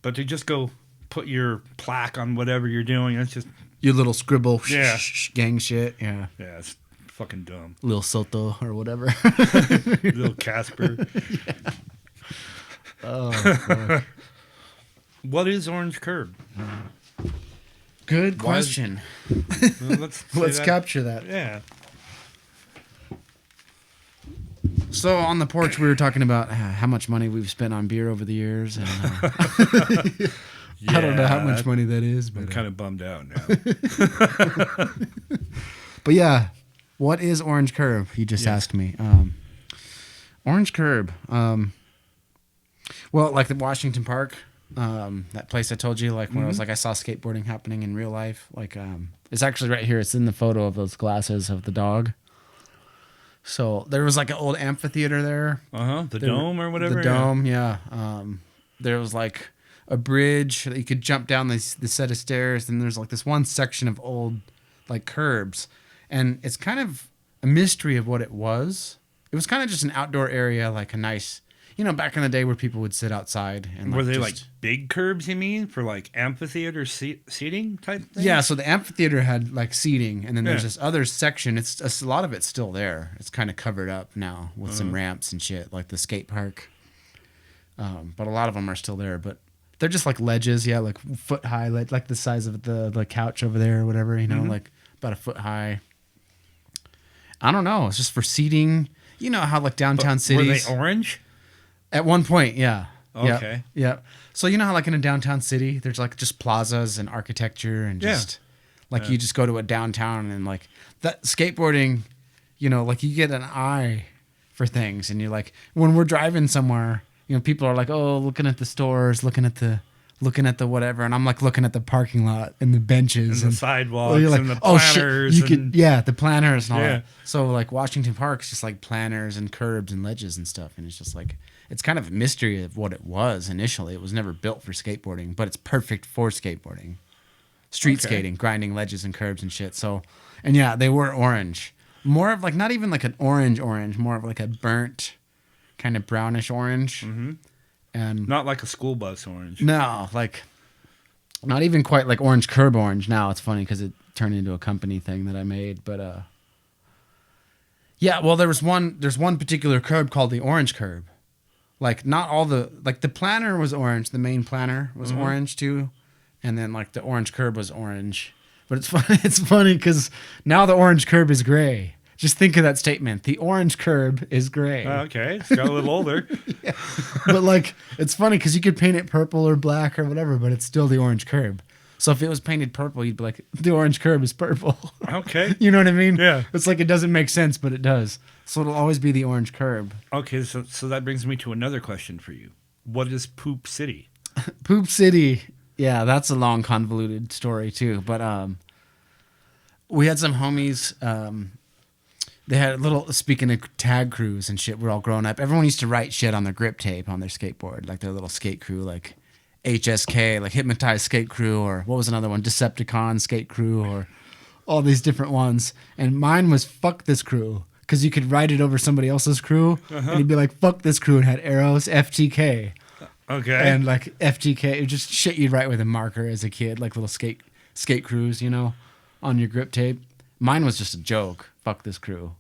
But to just go put your plaque on whatever you're doing, it's just your little scribble, yeah, gang shit. Yeah. Yeah, it's fucking dumb. Little Soto or whatever. Little Casper. Yeah. Oh, fuck. What is Orange Curb? Good question. Well, let's capture that. Yeah. So on the porch, we were talking about how much money we've spent on beer over the years, and I don't know how much money that is, but I'm kind of bummed out now. But yeah, what is Orange Curb? You just asked me. Orange Curb. Well, like the Washington Park, that place I told you, like when I was like I saw skateboarding happening in real life. Like it's actually right here. It's in the photo of those glasses of the dog. So there was like an old amphitheater there. The dome or whatever. The dome, yeah. There was like a bridge that you could jump down this set of stairs, and there's like this one section of old like curbs, and it's kind of a mystery of what it was. It was kind of just an outdoor area, like a nice, you know, back in the day where people would sit outside. And were they like big curbs, you mean, for like amphitheater seating type thing? Yeah, so the amphitheater had like seating, and then there's this other section. It's a lot of it's still there. It's kind of covered up now with some ramps and shit, like the skate park. But a lot of them are still there, but they're just like ledges, yeah, like foot high, like the size of the couch over there or whatever, you know, like about a foot high. I don't know. It's just for seating. You know how like downtown cities. Were they orange? At one point, yeah. Okay. Yeah. So you know how like in a downtown city, there's like just plazas and architecture and just like you just go to a downtown and like that skateboarding, you know, like you get an eye for things, and you're like when we're driving somewhere, you know, people are like, oh, looking at the stores, looking at the whatever, and I'm like looking at the parking lot and the benches and the sidewalks like, and the planners. The planners and all that. So like Washington Park's just like planners and curbs and ledges and stuff, and it's just like it's kind of a mystery of what it was initially. It was never built for skateboarding, but it's perfect for skateboarding, street skating, grinding ledges and curbs and shit. So, and yeah, they were orange. More of like not even like an orange, more of like a burnt, kind of brownish orange. Mm-hmm. And Not like a school bus orange. no, like not even quite like orange curb orange. Now it's funny because it turned into a company thing that I made. But yeah, well there's one particular curb called the orange curb. Like not all the like the planter was orange. The main planter was orange too, and then like the orange curb was orange. But it's funny. It's funny because now the orange curb is gray. Just think of that statement. The orange curb is gray. Okay, it's got a little older. Yeah. But like, it's funny because you could paint it purple or black or whatever, but it's still the orange curb. So if it was painted purple, you'd be like, the orange curb is purple. Okay. You know what I mean? Yeah. It's like it doesn't make sense, but it does. So it'll always be the orange curb. Okay, so that brings me to another question for you. What is Poop City? Poop City. Yeah, that's a long, convoluted story too. But we had some homies. They had a little, speaking of tag crews and shit, we're all grown up. Everyone used to write shit on their grip tape on their skateboard, like their little skate crew, like HSK, like Hypnotized Skate Crew, or what was another one? Decepticon Skate Crew, or all these different ones. And mine was Fuck This Crew, because you could write it over somebody else's crew, and you'd be like, fuck this crew, and had arrows, FTK. Okay. And like FTK, it was just shit you'd write with a marker as a kid, like little skate crews, you know, on your grip tape. Mine was just a joke. Fuck this crew.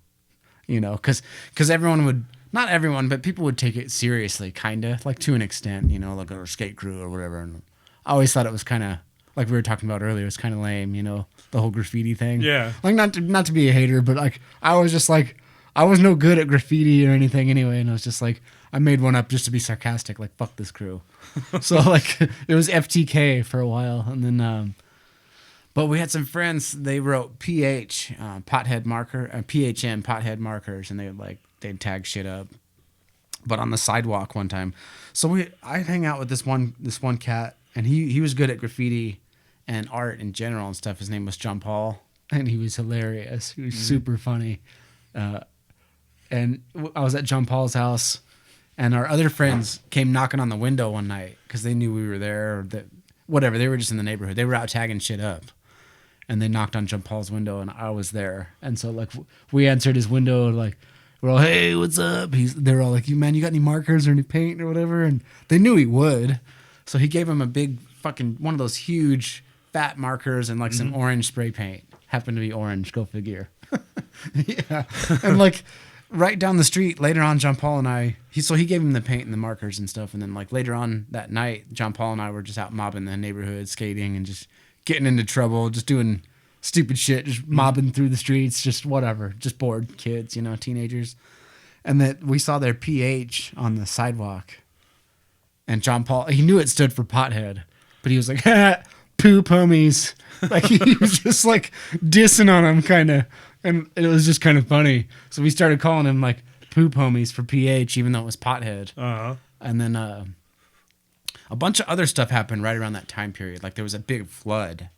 You know, because everyone would, not everyone, but people would take it seriously, kind of, like to an extent, you know, like a skate crew or whatever. And I always thought it was kind of, like we were talking about earlier, it's kind of lame, you know, the whole graffiti thing. Yeah. Like, not to be a hater, but like, I was just like, I was no good at graffiti or anything anyway. And I was just like, I made one up just to be sarcastic, like, fuck this crew. So, like, it was FTK for a while. And then, but we had some friends, they wrote PH, pothead marker, PHM, pothead markers, and they'd tag shit up. But on the sidewalk one time. So I'd hang out with this one cat, and he was good at graffiti and art in general and stuff. His name was John Paul, and he was hilarious. He was super funny. And I was at John Paul's house, and our other friends came knocking on the window one night because they knew we were there, or that whatever. They were just in the neighborhood. They were out tagging shit up. And they knocked on John Paul's window, and I was there. And so, like, we answered his window, like, we're all, hey, what's up? They're all like, you got any markers or any paint or whatever? And they knew he would. So he gave him a big fucking, one of those huge fat markers and, like, some orange spray paint. Happened to be orange, go figure. Yeah. And, like, right down the street, later on, John Paul and I, he gave him the paint and the markers and stuff. And then, like, later on that night, John Paul and I were just out mobbing the neighborhood, skating and just getting into trouble, just doing stupid shit, just mobbing through the streets, just whatever, just bored kids, you know, teenagers. And that we saw their PH on the sidewalk. And John Paul, he knew it stood for pothead, but he was like, poop homies. Like, he was just like dissing on him, kind of. And it was just kind of funny. So we started calling him like poop homies for PH, even though it was pothead. Uh-huh. And then a bunch of other stuff happened right around that time period. Like, there was a big flood.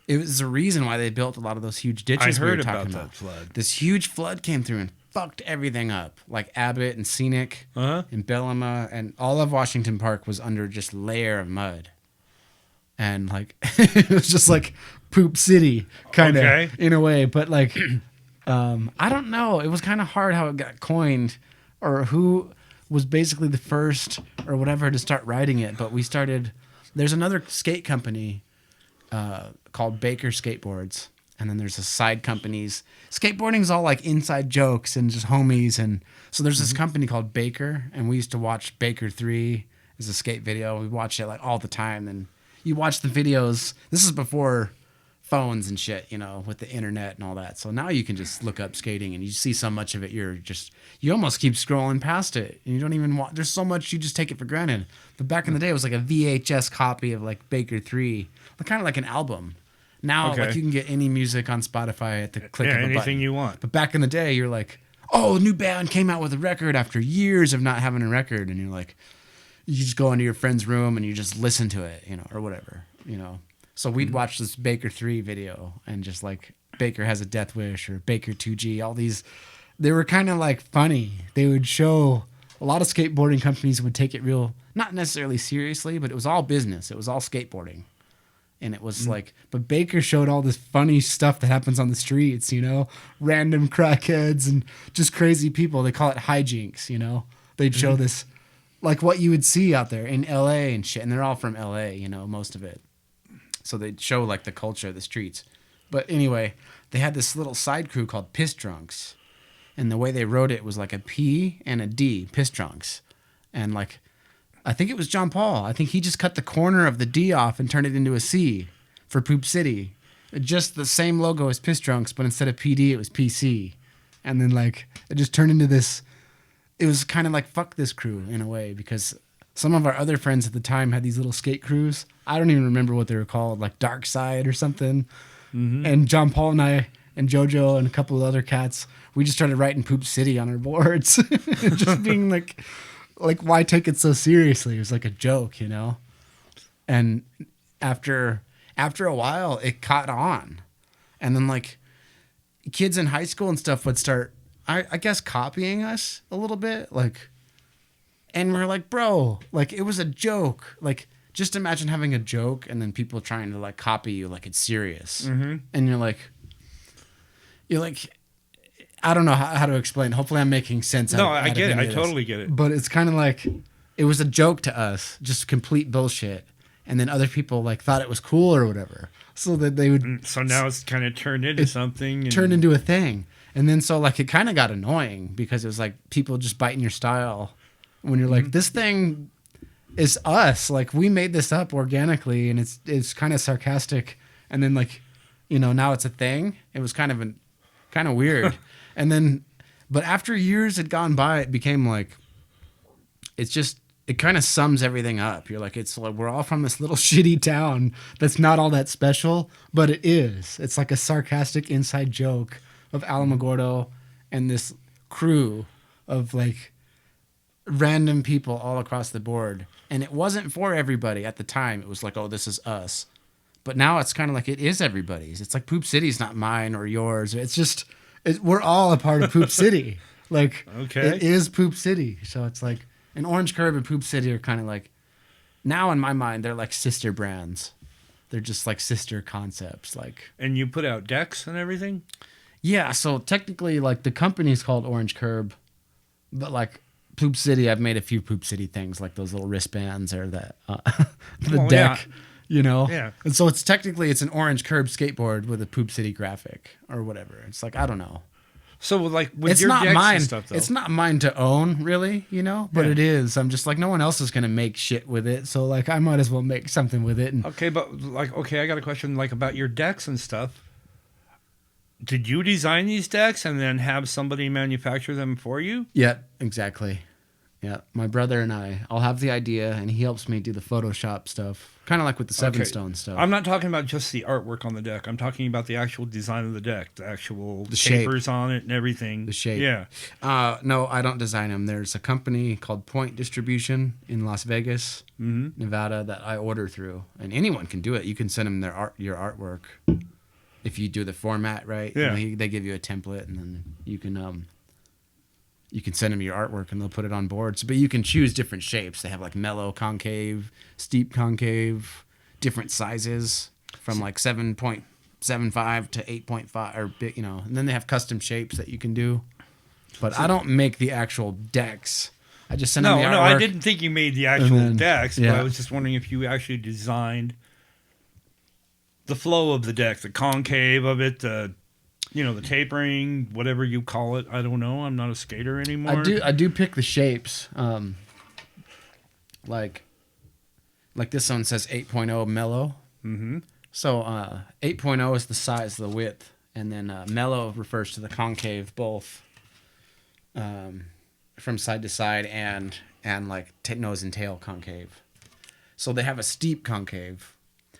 It was the reason why they built a lot of those huge ditches I we were heard talking about that flood. This huge flood came through and fucked everything up. Like Abbott and Scenic and Bellama, and all of Washington Park was under just layer of mud. And, like, it was just like Poop City, kind of, in a way. But, like, I don't know. It was kind of hard how it got coined, or who was basically the first or whatever to start writing it. But we started, there's another skate company called Baker Skateboards. And then there's a side companies. Skateboarding's all like inside jokes and just homies. And so there's this company called Baker, and we used to watch Baker 3 as a skate video. We watched it like all the time. And you watch the videos. This is before phones and shit, you know, with the internet and all that. So now you can just look up skating and you see so much of it. You almost keep scrolling past it and you don't even want, there's so much, you just take it for granted. But back in the day, it was like a VHS copy of like Baker 3, kind of like an album. Now, like, you can get any music on Spotify at the click of a button. Anything you want. But back in the day, you're like, oh, a new band came out with a record after years of not having a record. And you're like, you just go into your friend's room and you just listen to it, you know, or whatever, you know. So we'd watch this Baker 3 video and just like Baker Has a Death Wish or Baker 2G, all these, they were kind of like funny. They would show, a lot of skateboarding companies would take it real, not necessarily seriously, but it was all business. It was all skateboarding. And it was like, but Baker showed all this funny stuff that happens on the streets, you know, random crackheads and just crazy people. They call it hijinks, you know. They'd show this, like what you would see out there in LA and shit. And they're all from LA, you know, most of it. So they'd show like the culture of the streets. But anyway, they had this little side crew called Piss Drunks. And the way they wrote it was like a P and a D, Piss Drunks. And like, I think it was John Paul. I think he just cut the corner of the D off and turned it into a C for Poop City. Just the same logo as Piss Drunks, but instead of PD, it was PC. And then like, it just turned into this, it was kind of like fuck this crew in a way, because some of our other friends at the time had these little skate crews. I don't even remember what they were called, like Dark Side or something. And John Paul and I and JoJo and a couple of other cats, we just started writing Poop City on our boards. Just being like, why take it so seriously? It was like a joke, you know? And after a while, it caught on. And then like kids in high school and stuff would start, I guess, copying us a little bit. Like, and we're like, bro, like it was a joke. Like, just imagine having a joke and then people trying to like copy you like it's serious. And you're like, I don't know how to explain. Hopefully I'm making sense. No, I get it. I totally get it. But it's kind of like, it was a joke to us, just complete bullshit. And then other people like thought it was cool or whatever. So that they would. So now it's kind of turned into something. Turned into a thing. And then so like it kind of got annoying because it was like people just biting your style when you're like, this thing is us. Like we made this up organically and it's kind of sarcastic. And then like, you know, now it's a thing. It was kind of weird. And then, but after years had gone by, it became like, it kind of sums everything up. You're like, it's like, we're all from this little shitty town that's not all that special, but it is. It's like a sarcastic inside joke of Alamogordo and this crew of like random people all across the board. And it wasn't for everybody at the time. It was like, oh, this is us. But now it's kind of like it is everybody's. It's like Poop City's not mine or yours. It's just, we're all a part of Poop City. Like, it is Poop City. So it's like, and Orange Curb and Poop City are kind of like, now in my mind, they're like sister brands. They're just like sister concepts. Like, and you put out decks and everything? Yeah. So technically, like the company's called Orange Curb, but like Poop City, I've made a few Poop City things, like those little wristbands or the deck. Yeah. You know? Yeah. And so it's an Orange Curb skateboard with a Poop City graphic or whatever. It's like, I don't know. So like with it's your not decks mine. And stuff, though. It's not mine to own, really, you know? But it is. I'm just like, no one else is going to make shit with it. So like, I might as well make something with it. And okay, but like, I got a question like about your decks and stuff. Did you design these decks and then have somebody manufacture them for you? Yeah, exactly. Yeah, my brother and I'll have the idea, and he helps me do the Photoshop stuff, kind of like with the SevenStone stuff. I'm not talking about just the artwork on the deck. I'm talking about the actual design of the deck, the tapers shape on it and everything. The shape. Yeah. No, I don't design them. There's a company called Point Distribution in Las Vegas, Nevada, that I order through, and anyone can do it. You can send them your artwork if you do the format right. Yeah. You know, they give you a template, and then you can send them your artwork and they'll put it on boards. But you can choose different shapes. They have like mellow concave, steep concave, different sizes from like 7.75 to 8.5 or big, you know. And then they have custom shapes that you can do. But I don't make the actual decks. I just send them the artwork. No, I didn't think you made the actual decks, but I was just wondering if you actually designed the flow of the deck, the concave of it, the tapering, whatever you call it. I don't know. I'm not a skater anymore. I do pick the shapes. Like this one says 8.0 mellow. Mm-hmm. So 8.0 is the size, the width, and then mellow refers to the concave, both from side to side and like nose and tail concave. So they have a steep concave,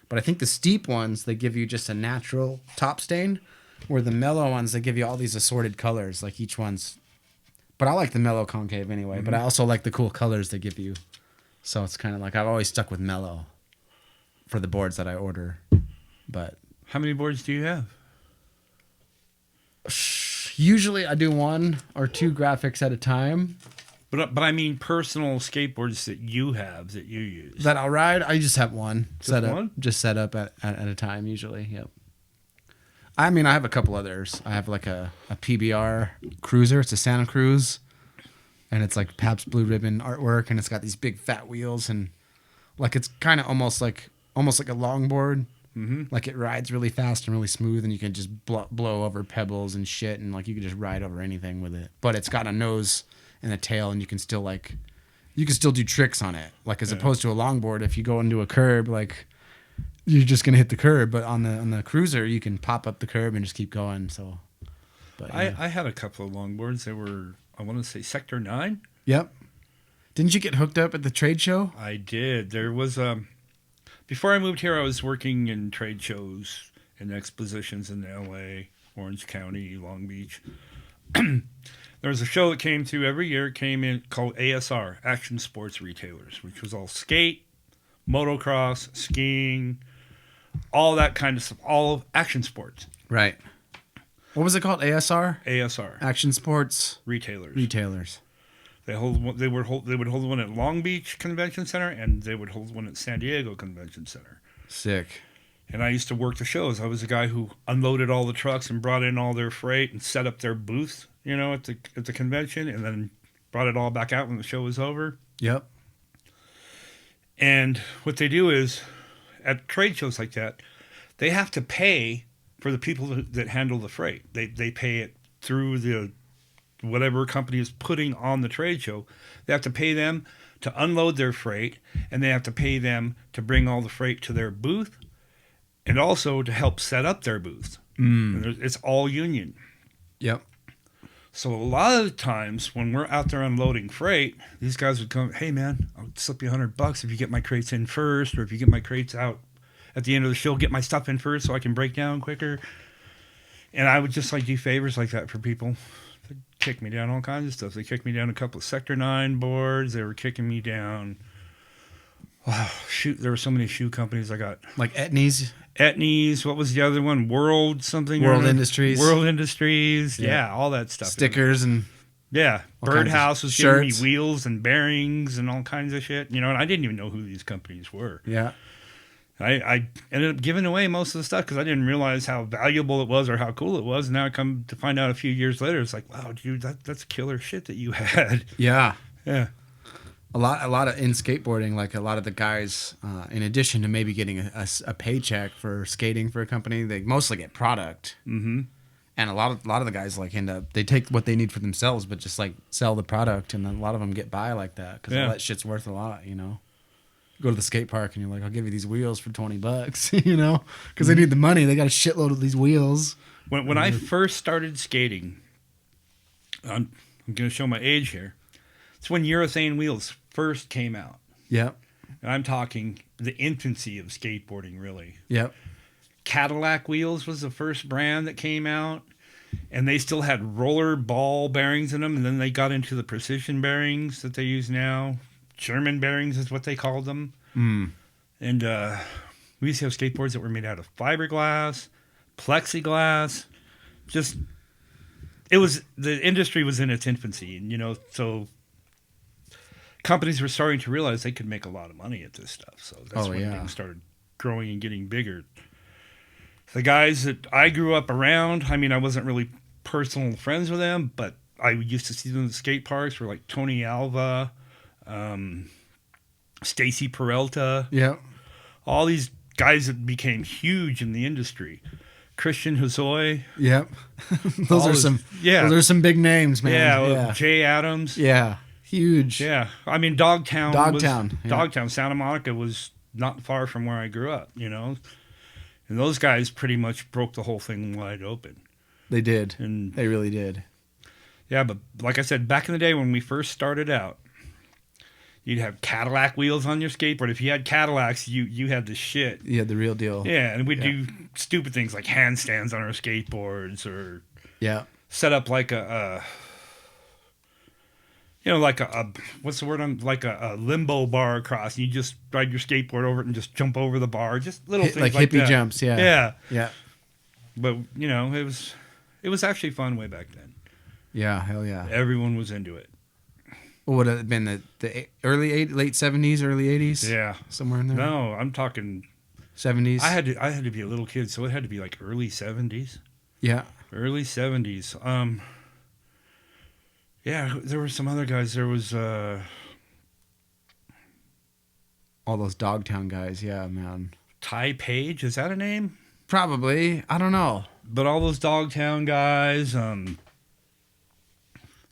but I think the steep ones, they give you just a natural top stain. Where the mellow ones, they give you all these assorted colors, like each one's. But I like the mellow concave anyway. Mm-hmm. But I also like the cool colors they give you. So it's kind of like I've always stuck with mellow for the boards that I order. But how many boards do you have? Usually I do 1 or 2 graphics at a time. But I mean personal skateboards that you have that you use. That I'll ride. I just have one set up. one? Just set up at a time usually. Yep. I mean, I have a couple others. I have like a PBR Cruiser. It's a Santa Cruz, and it's like Pabst Blue Ribbon artwork, and it's got these big fat wheels, and like it's kind of almost like a longboard. Mm-hmm. Like it rides really fast and really smooth, and you can just blow over pebbles and shit, and like you can just ride over anything with it. But it's got a nose and a tail, and you can still do tricks on it. Like as opposed to a longboard, if you go into a curb, like you're just gonna hit the curb. But on the Cruiser, you can pop up the curb and just keep going. So, but yeah. I had a couple of longboards. They were, I want to say, Sector 9. Yep. Didn't you get hooked up at the trade show? I did. There was before I moved here, I was working in trade shows and expositions in L.A., Orange County, Long Beach. There was a show that came through every year. It came in called ASR, Action Sports Retailers, which was all skate, motocross, skiing, all that kind of stuff, all of action sports. Right. What was it called? ASR? ASR. Action Sports Retailers. They would hold one at Long Beach Convention Center, and they would hold one at San Diego Convention Center. Sick. And I used to work the shows. I was the guy who unloaded all the trucks and brought in all their freight and set up their booth, at the convention, and then brought it all back out when the show was over. Yep. And what they do is, at trade shows like that, they have to pay for the people that handle the freight. They pay it through the whatever company is putting on the trade show. They have to pay them to unload their freight, and they have to pay them to bring all the freight to their booth, and also to help set up their booth. It's all union. Yep. So a lot of the times when we're out there unloading freight, these guys would come, "Hey man, I'll slip you $100 if you get my crates in first, or if you get my crates out at the end of the show, get my stuff in first so I can break down quicker." And I would just do favors like that for people. They'd kick me down all kinds of stuff. They kicked me down a couple of Sector 9 boards. They were kicking me down. Wow, shoot, there were so many shoe companies I got. Like Etnies? Etnies, what was the other one? World something? World Industries. World Industries, yeah, all that stuff. Stickers and... Yeah, Birdhouse was giving me wheels and bearings and all kinds of shit. And I didn't even know who these companies were. Yeah. I ended up giving away most of the stuff because I didn't realize how valuable it was or how cool it was. And now I come to find out a few years later, it's like, wow, dude, that's killer shit that you had. Yeah. Yeah. A lot of in skateboarding, like a lot of the guys, in addition to maybe getting a paycheck for skating for a company, they mostly get product. Mm-hmm. And a lot of the guys they take what they need for themselves, but just sell the product, and then a lot of them get by like that because all that shit's worth a lot, Go to the skate park and you're like, I'll give you these wheels for $20, because they need the money. They got a shitload of these wheels. When I first started skating, I'm going to show my age here. It's when urethane wheels first came out. Yep. And I'm talking the infancy of skateboarding, really. Yep. Cadillac wheels was the first brand that came out, and they still had roller ball bearings in them, and then they got into the precision bearings that they use now. German bearings is what they called them. Mm. And we used to have skateboards that were made out of fiberglass, plexiglass. The industry was in its infancy, and so companies were starting to realize they could make a lot of money at this stuff. So that's when things started growing and getting bigger. The guys that I grew up around, I wasn't really personal friends with them, but I used to see them in the skate parks, were like Tony Alva, Stacy Peralta. Yeah. All these guys that became huge in the industry. Christian Hosoi. Yep. Those are some big names, man. Yeah. Jay Adams. Yeah. Huge. Yeah. Dogtown. Yeah. Dogtown. Santa Monica was not far from where I grew up, And those guys pretty much broke the whole thing wide open. They did. And they really did. Yeah, but like I said, back in the day when we first started out, you'd have Cadillac wheels on your skateboard. If you had Cadillacs, you had the shit. You had the real deal. Yeah, and we'd do stupid things like handstands on our skateboards, or set up like a what's the word? Like a limbo bar across. And you just ride your skateboard over it and just jump over the bar. Just little things like hippie that. jumps. Yeah. Yeah. Yeah. But it was actually fun way back then. Yeah. Hell yeah. Everyone was into it. What would it have been the late 70s, early 80s? Yeah. Somewhere in there. No, I'm talking 70s. I had to be a little kid, so it had to be like early 70s. Yeah. Early 70s. Yeah, there were some other guys. There was All those Dogtown guys, yeah, man. Ty Page, is that a name? Probably. I don't know. But all those Dogtown guys,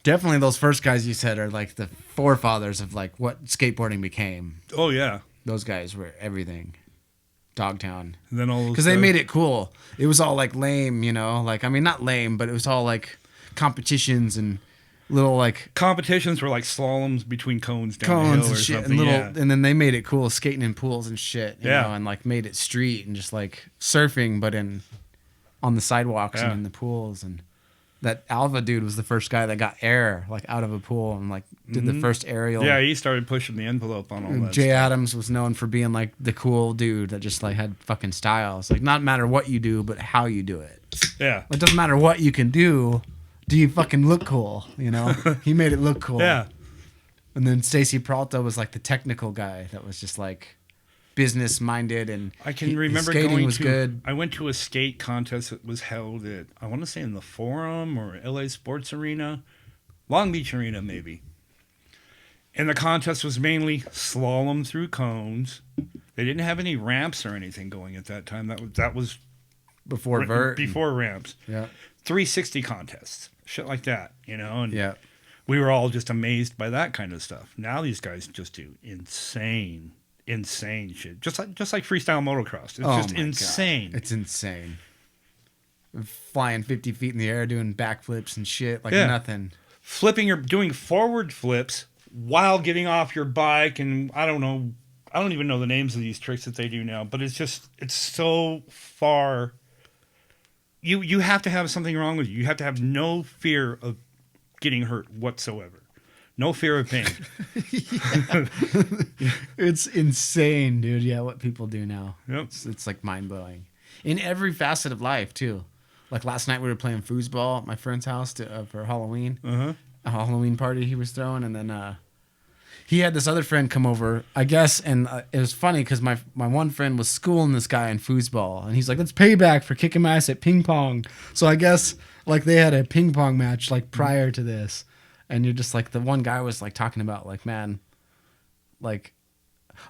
Definitely those first guys you said are like the forefathers of like what skateboarding became. oh yeah. Those guys were everything. Dogtown. And then all those Because they made it cool. It was all like lame, you know? Like, I mean, not lame, but it was all like competitions and little like competitions were like slaloms between cones down the hill cones or and shit. something. And then they made it cool, skating in pools and shit. You know, and like made it street and just like surfing, but on the sidewalks and in the pools. And that Alva dude was the first guy that got air like out of a pool and like did the first aerial. Yeah, he started pushing the envelope on all that Jay stuff. Adams was known for being like the cool dude that just like had fucking style. It's like not matter what you do, but how you do it. Yeah. It doesn't matter what you can do. Do you fucking look cool? You know, he made it look cool. Yeah. And then Stacy Peralta was like the technical guy that was just like business minded, and I can remember his skating going was to. good. I went to a skate contest that was held at, I want to say in the Forum or LA Sports Arena, Long Beach Arena maybe. And the contest was mainly slalom through cones. They didn't have any ramps or anything going at that time. That was Before vert. before ramps. Yeah. 360 contests, shit like that, you know. And Yeah. we were all just amazed by that kind of stuff. Now these guys just do insane shit. Just like freestyle motocross. It's just my insane. God. It's insane. Flying 50 feet in the air, doing backflips and shit like nothing. Flipping or doing forward flips while getting off your bike, and I don't even know the names of these tricks that they do now, but it's so far. You have to have something wrong with you. You have to have no fear of getting hurt whatsoever. No fear of pain. It's insane, dude. Yeah, what people do now. Yep. It's like mind blowing in every facet of life too. Like last night we were playing foosball at my friend's house for Halloween. A Halloween party he was throwing, and then he had this other friend come over, I guess, and it was funny because my one friend was schooling this guy in foosball, and he's like, "Let's pay back for kicking my ass at ping pong." So I guess like they had a ping pong match like prior to this. And you're just like, the one guy was like talking about like, man, like,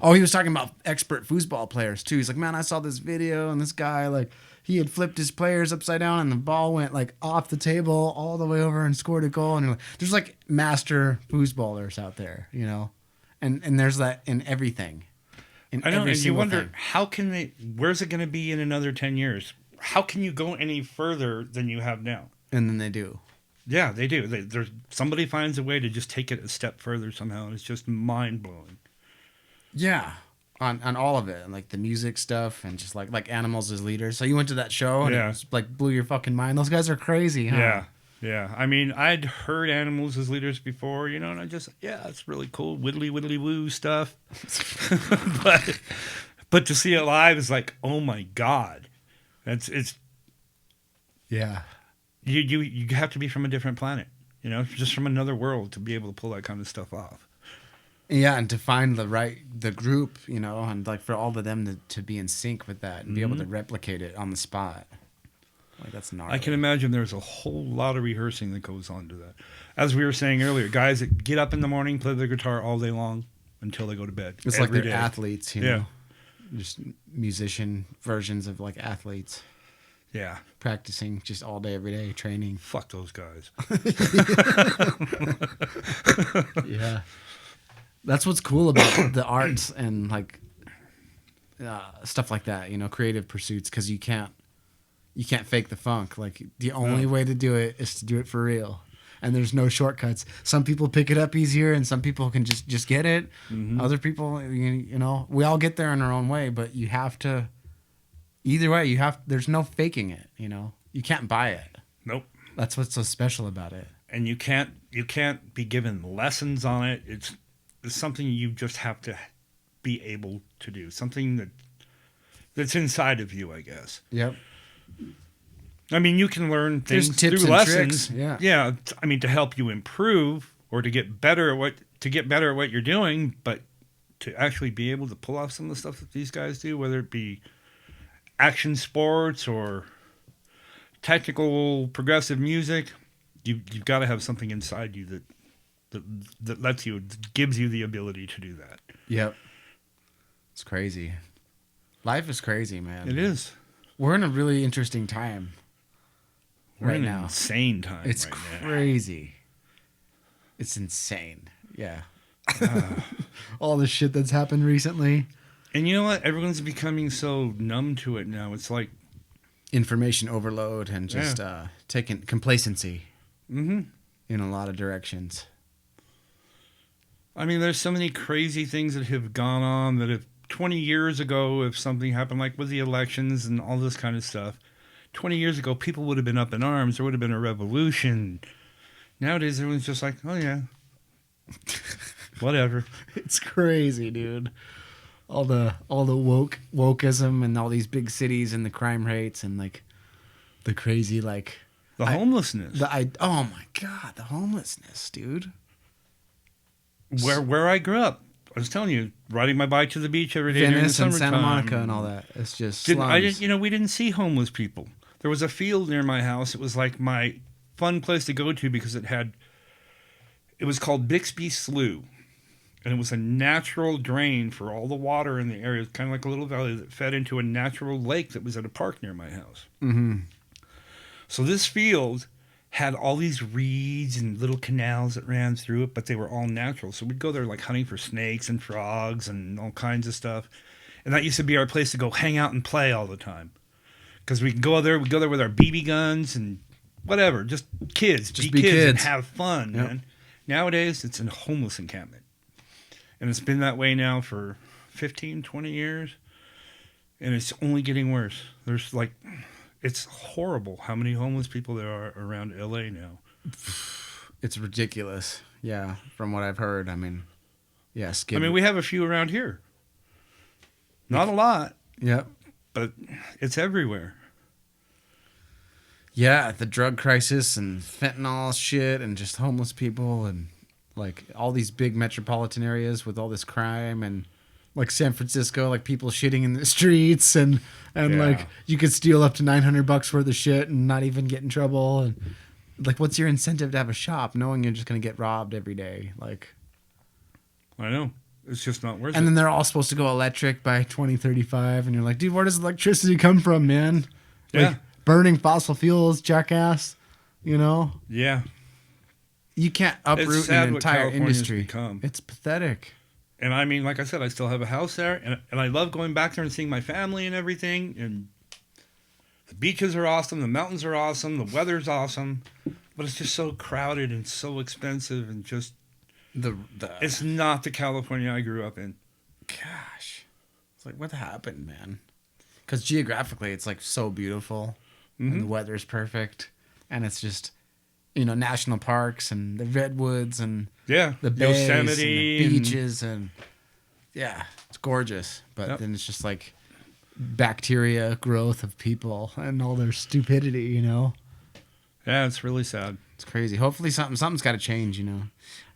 oh, he was talking about expert foosball players too. He's like, man, I saw this video and this guy, like, he had flipped his players upside down and the ball went like off the table all the way over and scored a goal. And you're like, there's like master foosballers out there, you know? And there's that in everything. I know, and you wonder, where's it going to be in another 10 years? How can you go any further than you have now? And then they do. Yeah, they do. There's somebody finds a way to just take it a step further somehow, and it's just mind blowing. Yeah, on all of it, and like the music stuff, and just like Animals as leaders. So you went to that show, and it was, like blew your fucking mind. Those guys are crazy, huh? Yeah. I mean, I'd heard Animals as leaders before, you know, and I just it's really cool, widdly woo stuff. but to see it live is like, oh my god, yeah. You have to be from a different planet, you know, just from another world to be able to pull that kind of stuff off. Yeah, and to find the group, you know, and like for all of them to be in sync with that and be able to replicate it on the spot. Like that's gnarly. I can imagine there's a whole lot of rehearsing that goes on to that. As we were saying earlier, guys that get up in the morning, play their guitar all day long until they go to bed. It's like they're day. athletes, you know. Just musician versions of like athletes. Yeah. Practicing just all day, every day, training. Fuck those guys. Yeah. That's what's cool about the arts and like stuff like that, you know, creative pursuits, because you can't fake the funk. Like the only way to do it is to do it for real. And there's no shortcuts. Some people pick it up easier, and some people can just get it. Mm-hmm. Other people, you know, we all get there in our own way, but you have to. Either way, there's no faking it, you know? You can't buy it. Nope. That's what's so special about it. And you can't be given lessons on it. It's something you just have to be able to do. Something that's inside of you, I guess. Yep. I mean, you can learn things There's tips through and lessons. Tricks. Yeah. Yeah. I mean, to help you improve or to get better at what to get better at what you're doing, but to actually be able to pull off some of the stuff that these guys do, whether it be action sports or technical progressive music, you've got to have something inside you that lets you, gives you the ability to do that. Yep. It's crazy. Life is crazy, man. It is. We're in a really interesting time. We're right in now. an insane time. It's right crazy. It's insane. Yeah. All the shit that's happened recently. And you know what? Everyone's becoming so numb to it now. It's like information overload and just taking complacency in a lot of directions. I mean, there's so many crazy things that have gone on that if 20 years ago, if something happened like with the elections and all this kind of stuff, 20 years ago, people would have been up in arms. There would have been a revolution. Nowadays, everyone's just like, oh, yeah, whatever. It's crazy, dude. All the wokeism and all these big cities and the crime rates and like the crazy like the homelessness. Oh my God, the homelessness, dude. Where I grew up, I was telling you, riding my bike to the beach every day during the Venice and summertime. Santa Monica and all that. It's just slums. We didn't see homeless people. There was a field near my house. It was like my fun place to go to because it was called Bixby Slough. And it was a natural drain for all the water in the area. It was kind of like a little valley that fed into a natural lake that was at a park near my house. Mm-hmm. So this field had all these reeds and little canals that ran through it, but they were all natural. So we'd go there like hunting for snakes and frogs and all kinds of stuff. And that used to be our place to go hang out and play all the time. Because we'd go there with our BB guns and whatever. Just kids. Just be kids and have fun, man. Nowadays, it's a homeless encampment. And it's been that way now for 15, 20 years. And it's only getting worse. There's like, it's horrible how many homeless people there are around LA now. It's ridiculous. Yeah, from what I've heard. I mean, yeah, we have a few around here. Not a lot. Yep. But it's everywhere. Yeah, the drug crisis and fentanyl shit and just homeless people and like all these big metropolitan areas with all this crime and like San Francisco, like people shitting in the streets and like you could steal up to $900 worth of shit and not even get in trouble. And like, what's your incentive to have a shop knowing you're just going to get robbed every day? Like, I know. It's just not worth it. And then they're all supposed to go electric by 2035. And you're like, dude, where does electricity come from, man? Yeah. Like, burning fossil fuels, jackass, you know? Yeah. You can't uproot an entire industry. Become. It's pathetic. And I mean, like I said, I still have a house there. And I love going back there and seeing my family and everything. And the beaches are awesome. The mountains are awesome. The weather's awesome. But it's just so crowded and so expensive and just... It's not the California I grew up in. Gosh. It's like, what happened, man? Because geographically, it's like so beautiful. Mm-hmm. And the weather's perfect. And it's just, national parks and the redwoods and the bays Yosemite and the beaches. And yeah, it's gorgeous. But then it's just like bacteria growth of people and all their stupidity, Yeah, it's really sad. It's crazy. Hopefully something's got to change,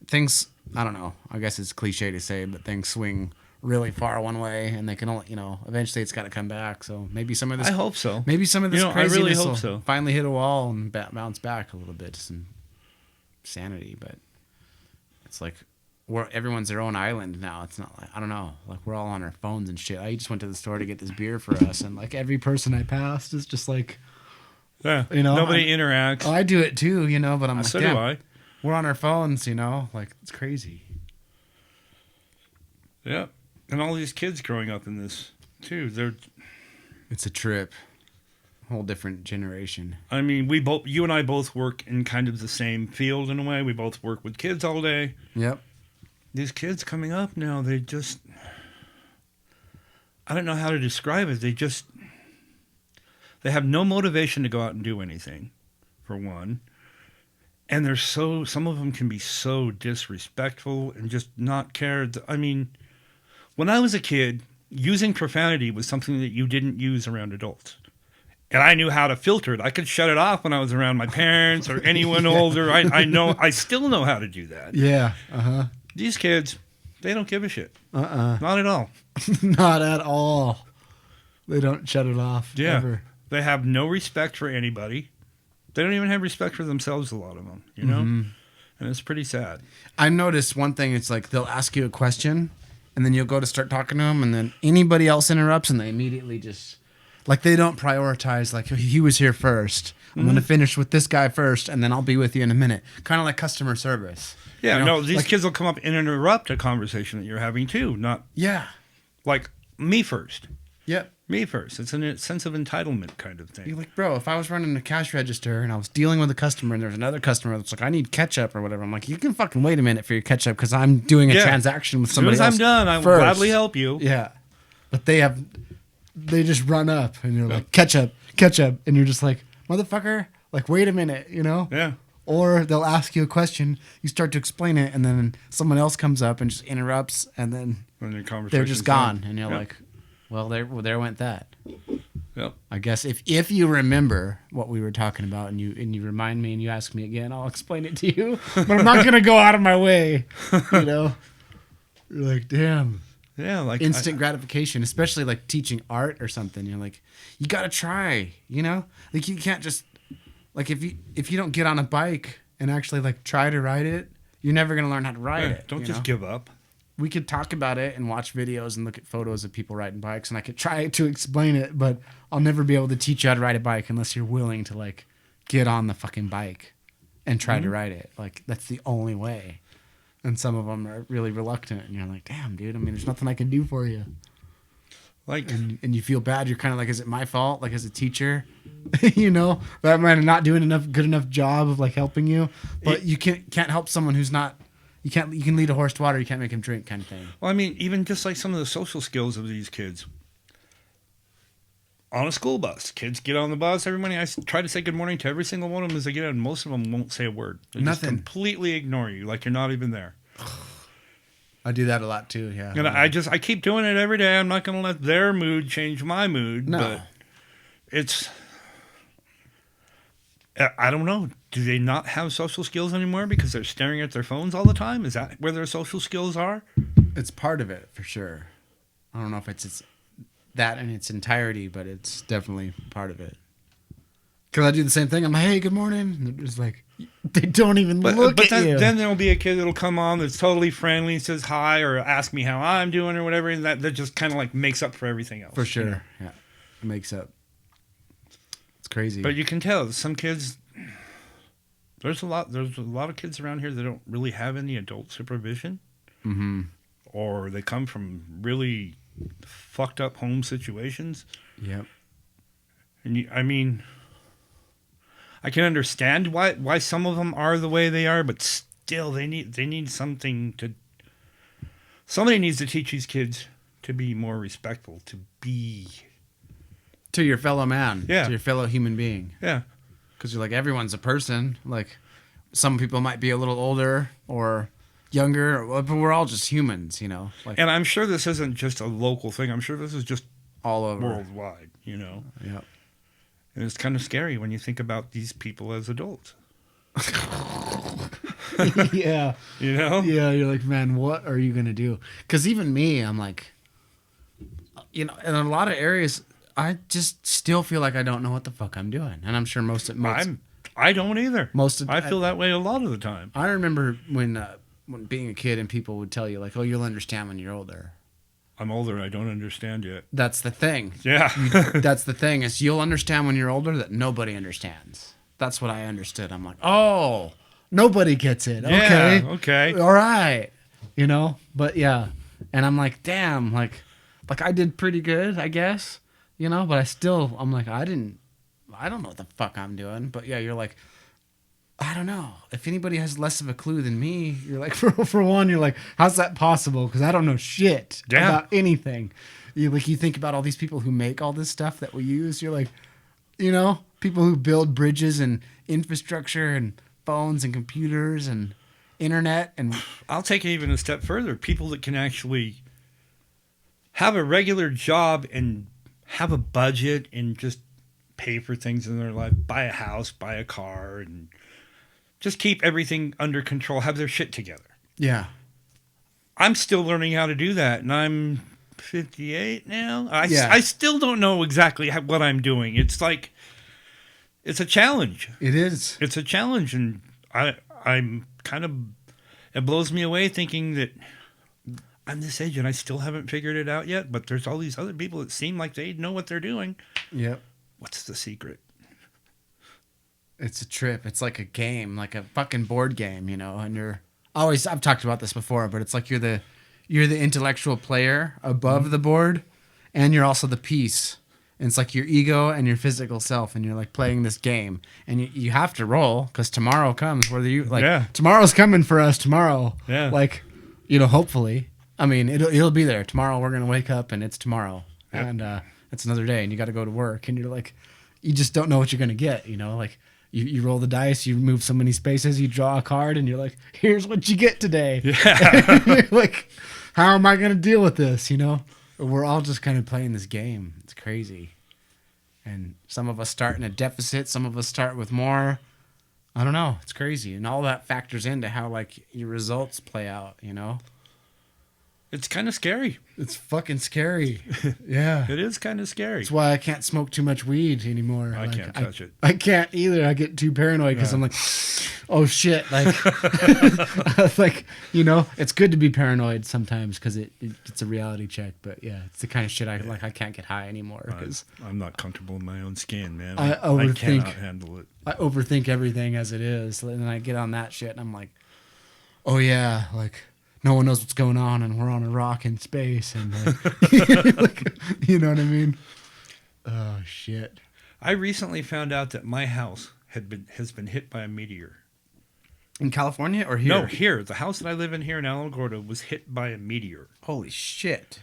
Things, I don't know. I guess it's cliche to say, but things swing really far one way, and they can only, eventually it's got to come back. So maybe some of this. I hope so. Maybe some of this craziness I really hope will finally hit a wall and bounce back a little bit to some sanity. But it's like everyone's their own island now. It's not like, I don't know. Like we're all on our phones and shit. I just went to the store to get this beer for us, and like every person I passed is just like. Yeah, nobody interacts. I do it too, but I'm like, so do I. We're on our phones, like it's crazy. Yeah, and all these kids growing up in this too. It's a trip. Whole different generation. I mean, you and I both work in kind of the same field in a way. We both work with kids all day. Yep. These kids coming up now, I don't know how to describe it. They have no motivation to go out and do anything, for one. And some of them can be so disrespectful and just not care. I mean, when I was a kid, using profanity was something that you didn't use around adults. And I knew how to filter it. I could shut it off when I was around my parents or anyone older. I still know how to do that. Yeah. Uh-huh. These kids, they don't give a shit. Uh-uh. Not at all. Not at all. They don't shut it off. Yeah. Ever. They have no respect for anybody. They don't even have respect for themselves, a lot of them, you know? Mm-hmm. And it's pretty sad. I noticed one thing. It's like they'll ask you a question, and then you'll go to start talking to them, and then anybody else interrupts, and they immediately just... Like, they don't prioritize, like, he was here first. I'm going to finish with this guy first, and then I'll be with you in a minute. Kind of like customer service. Yeah, you know? no, these like, kids will come up and interrupt a conversation that you're having, too. Not, yeah. like, me first. Yep. Me first. It's a sense of entitlement kind of thing. You're like, bro, if I was running a cash register and I was dealing with a customer and there's another customer that's like, I need ketchup or whatever. I'm like, you can fucking wait a minute for your ketchup because I'm doing a transaction with somebody else. As soon as I'm done, I will gladly help you. Yeah. But they just run up and you're like, ketchup. And you're just like, motherfucker, like, wait a minute, you know? Yeah. Or they'll ask you a question, you start to explain it, and then someone else comes up and just interrupts, and then they're just gone. And you're like, well, there went that. Yep. I guess if you remember what we were talking about and you remind me and you ask me again, I'll explain it to you. But I'm not gonna go out of my way. You know? You're like, damn. Yeah, like instant gratification, especially like teaching art or something. You're like, you gotta try, you know? Like you can't just like if you don't get on a bike and actually like try to ride it, you're never gonna learn how to ride it. Don't just give up. We could talk about it and watch videos and look at photos of people riding bikes, and I could try to explain it, but I'll never be able to teach you how to ride a bike unless you're willing to like get on the fucking bike and try to ride it. Like that's the only way. And some of them are really reluctant, and you're like, damn, dude, I mean, there's nothing I can do for you. Like, and you feel bad. You're kind of like, is it my fault? Like as a teacher, you know, that I'm not doing good enough job of like helping you, but you can't help someone who's not. You can lead a horse to water. You can't make him drink, kind of thing. Well, I mean, even just like some of the social skills of these kids. On a school bus, kids get on the bus every morning. I try to say good morning to every single one of them as they get out. Most of them won't say a word. They just completely ignore you, like you're not even there. I do that a lot too. Yeah, and I keep doing it every day. I'm not going to let their mood change my mood. No, but it's. I don't know. Do they not have social skills anymore because they're staring at their phones all the time? Is that where their social skills are? It's part of it, for sure. I don't know if it's that in its entirety, but it's definitely part of it. Because I do the same thing. I'm like, hey, good morning. And they're just like, they don't even look at you. Then there'll be a kid that'll come on that's totally friendly, says hi, or ask me how I'm doing or whatever, and that just kind of like makes up for everything else. For sure. You know? Yeah. It makes up. Crazy. But you can tell some kids there's a lot of kids around here that don't really have any adult supervision. Mm-hmm. Or they come from really fucked up home situations. Yep. And I mean, I can understand why some of them are the way they are, but still they need something to. Somebody needs to teach these kids to be more respectful, to your fellow man, yeah, to your fellow human being, yeah. Because you're like, everyone's a person. Like, some people might be a little older or younger, but we're all just humans, you know. Like, and I'm sure this isn't just a local thing. I'm sure this is just all over, worldwide, you know. Yeah. And it's kind of scary when you think about these people as adults. Yeah. You know? Yeah, you're like, man, what are you gonna do? Because even me, I'm like, you know, in a lot of areas, I just still feel like I don't know what the fuck I'm doing, and I'm sure I don't either. I feel that way a lot of the time. I remember when being a kid and people would tell you like, "Oh, you'll understand when you're older." I'm older. I don't understand yet. That's the thing. Yeah, that's the thing is you'll understand when you're older that nobody understands. That's what I understood. I'm like, oh, nobody gets it. Yeah, okay, all right, you know. But yeah, and I'm like, damn, like I did pretty good, I guess. You know, but I'm like, I don't know what the fuck I'm doing. But yeah, you're like, I don't know. If anybody has less of a clue than me, you're like, for one, you're like, how's that possible? Because I don't know shit about anything. You think about all these people who make all this stuff that we use. You're like, you know, people who build bridges and infrastructure and phones and computers and internet. And I'll take it even a step further. People that can actually have a regular job and have a budget and just pay for things in their life, buy a house, buy a car, and just keep everything under control, have their shit together. Yeah. I'm still learning how to do that, and I'm 58 now. Yeah. I still don't know exactly what I'm doing. It's like it's a challenge. It is. It's a challenge, and I'm kind of it blows me away thinking that I'm this age and I still haven't figured it out yet. But there's all these other people that seem like they know what they're doing. Yep. What's the secret? It's a trip. It's like a game, like a fucking board game, you know. And you're always. I've talked about this before, but it's like you're the intellectual player above the board, and you're also the piece. And it's like your ego and your physical self, and you're like playing this game, and you have to roll because tomorrow comes. Whether you like, tomorrow's coming for us tomorrow. Yeah. Like, you know, hopefully. I mean, it'll be there tomorrow. We're gonna wake up and it's tomorrow, and it's another day, and you got to go to work, and you're like, you just don't know what you're gonna get. You know, like you roll the dice, you move so many spaces, you draw a card, and you're like, here's what you get today. Yeah. Like, how am I gonna deal with this? You know. We're all just kind of playing this game. It's crazy. And some of us start in a deficit. Some of us start with more. I don't know. It's crazy. And all that factors into how, like, your results play out, you know? It's kind of scary. It's fucking scary. Yeah. It is kind of scary. That's why I can't smoke too much weed anymore. I can't touch it. I can't either. I get too paranoid because I'm like, oh shit. Like, like, you know, it's good to be paranoid sometimes because it's a reality check. But yeah, it's the kind of shit I can't get high anymore because I'm not comfortable in my own skin, man. I cannot handle it. I overthink everything as it is. And then I get on that shit and I'm like, oh yeah, like, no one knows what's going on, and we're on a rock in space, and like, you know what I mean? Oh shit! I recently found out that my house has been hit by a meteor. In California or here? No, here. The house that I live in here in Alamogordo was hit by a meteor. Holy shit!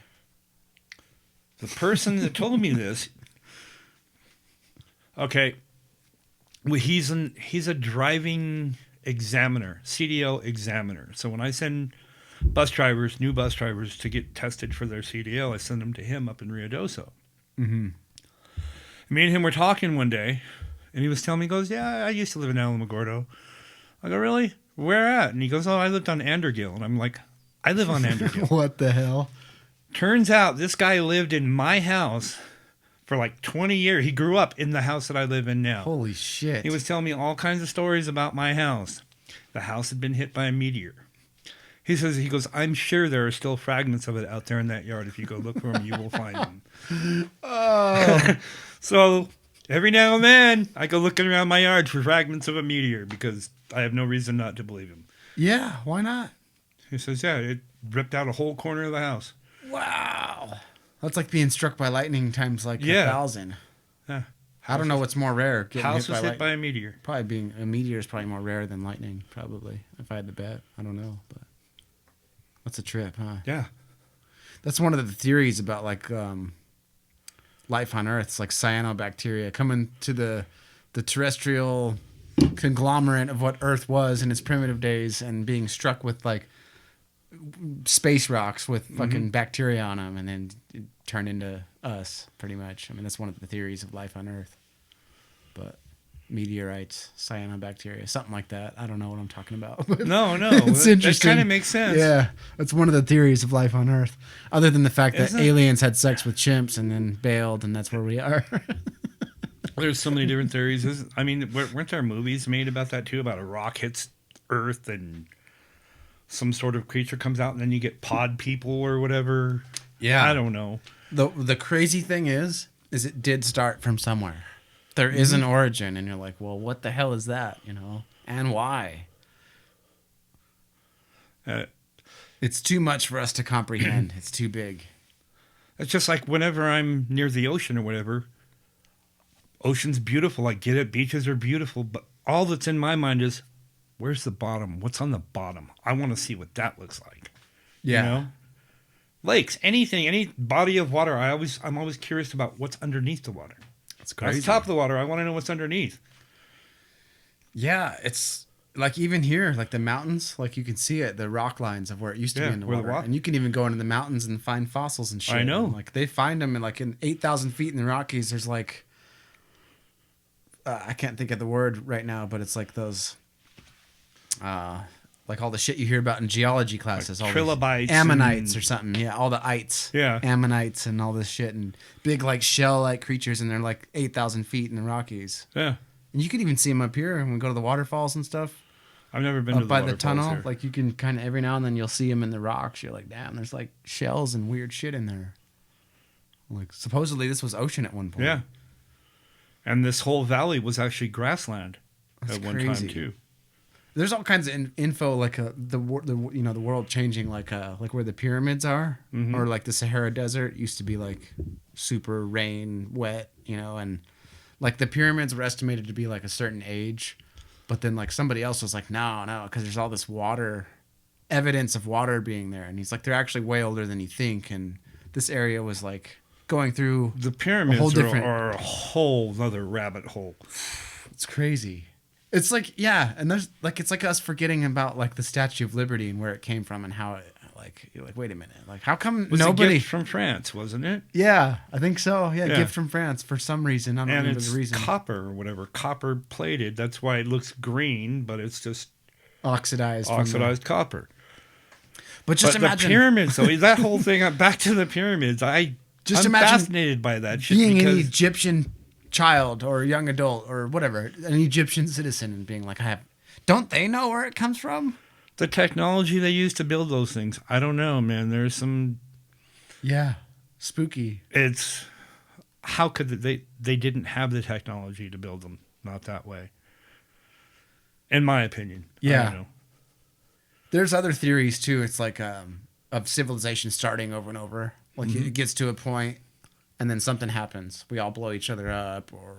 The person that told me this, okay, well, he's a driving examiner, CDL examiner. So when I send new bus drivers to get tested for their CDL, I send them to him up in Rio Doso. Mm-hmm. Me and him were talking one day, and he was telling me, he goes, yeah, I used to live in Alamogordo. I go, really? Where at? And he goes, oh, I lived on Andergill. And I'm like, I live on Andergill. What the hell? Turns out this guy lived in my house for like 20 years. He grew up in the house that I live in now. Holy shit. He was telling me all kinds of stories about my house. The house had been hit by a meteor. He goes, I'm sure there are still fragments of it out there in that yard. If you go look for them, you will find them. Oh. So every now and then, I go looking around my yard for fragments of a meteor because I have no reason not to believe him. Yeah, why not? He says, yeah, it ripped out a whole corner of the house. Wow. That's like being struck by lightning times like 1,000. Yeah. I don't know what's more rare. House was hit by a meteor. Probably being a meteor is probably more rare than lightning, probably, if I had to bet. I don't know, but that's a trip, huh? Yeah. That's one of the theories about like life on Earth. It's like cyanobacteria coming to the terrestrial conglomerate of what Earth was in its primitive days and being struck with like space rocks with fucking bacteria on them, and then it turned into us, pretty much. I mean, that's one of the theories of life on Earth. But meteorites, cyanobacteria, something like that. I don't know what I'm talking about. No. It's interesting. That kind of makes sense. Yeah, that's one of the theories of life on Earth. Other than the fact that aliens had sex with chimps and then bailed, and that's where we are. There's so many different theories. I mean, weren't there movies made about that too? About a rock hits Earth and some sort of creature comes out, and then you get pod people or whatever. Yeah, I don't know. The crazy thing is it did start from somewhere. There is an origin, and you're like, well, what the hell is that? You know, and why? It's too much for us to comprehend. It's too big. It's just like whenever I'm near the ocean or whatever. Ocean's beautiful. I get it. Beaches are beautiful. But all that's in my mind is, where's the bottom? What's on the bottom? I want to see what that looks like. Yeah. You know? Lakes, anything, any body of water. I'm always curious about what's underneath the water. It's crazy. At the top of the water, I want to know what's underneath. Yeah, it's like even here, like the mountains, like you can see it, the rock lines of where it used to be in the water. And you can even go into the mountains and find fossils and shit. I know. And like they find them in 8,000 feet in the Rockies. There's like, I can't think of the word right now, but it's like those like all the shit you hear about in geology classes, Like all the trilobites ammonites and- or something. Yeah, all the ites. Yeah. Ammonites and all this shit and big like shell-like creatures, and they're like 8,000 feet in the Rockies. Yeah. And you can even see them up here when we go to the waterfalls and stuff. I've never been to Up the by the waterfalls tunnel, here. like you can kind of every now and then you'll see them in the rocks. You're like, damn, there's like shells and weird shit in there. Like supposedly this was ocean at one point. Yeah. And this whole valley was actually grassland That's at one crazy. time too. There's all kinds of info like the world changing like where the pyramids are, Mhm. or like the Sahara Desert used to be like super rain wet, and like the pyramids were estimated to be like a certain age, but then like somebody else was like no because there's all this water, evidence of water being there, and he's like they're actually way older than you think, and this area was like going through The pyramids whole different- are a whole other rabbit hole. It's crazy. It's like, yeah, and there's like it's like us forgetting about like the Statue of Liberty and where it came from and how it like you're like, wait a minute, like how come It was a nobody? gift from France, wasn't it? Yeah, I think so. Yeah, Yeah. gift from France for some reason. I don't And remember it's the reason. copper or whatever, copper plated. That's why it looks green, but it's just Oxidized. oxidized copper. But just But imagine the pyramids, though, that whole thing. Back to the pyramids. I'm imagine fascinated by that shit being an because Egyptian child or young adult or whatever, an Egyptian citizen, and being like, don't they know where it comes from? the technology they used to build those things. I don't know, man. There's some. Yeah, spooky. It's how could they didn't have the technology to build them? Not that way. In my opinion. I Yeah. don't know. There's other theories too. It's like of civilization starting over and over. Like it gets to a point, and then something happens. We all blow each other up, or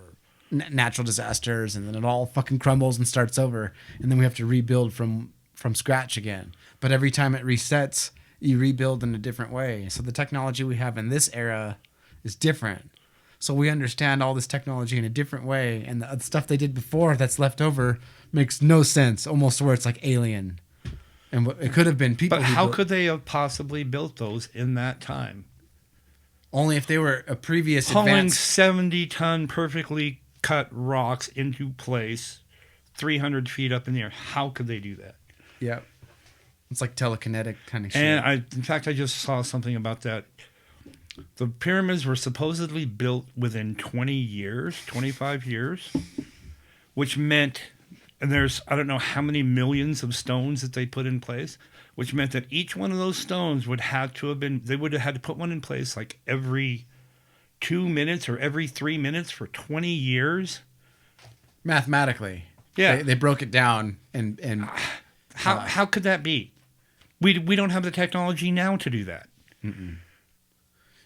natural disasters, and then it all fucking crumbles and starts over, and then we have to rebuild from scratch again. But every time it resets, you rebuild in a different way. So the technology we have in this era is different. So we understand all this technology in a different way, and the stuff they did before that's left over makes no sense. Almost where it's like alien. And it could have been people. But who how built- could they have possibly built those in that time? only if they were a previous Hauling advanced. 70-ton perfectly cut rocks into place 300 feet up in the air. How could they do that? Yeah, it's like telekinetic kind of shit. And in fact, I just saw something about that. The pyramids were supposedly built within 20 years, 25 years, which meant, and there's, I don't know how many millions of stones that they put in place, which meant that each one of those stones would have to have been, they would have had to put one in place like every 2 minutes or every 3 minutes for 20 years. Mathematically, Yeah. they broke it down and How could that be? We don't have the technology now to do that.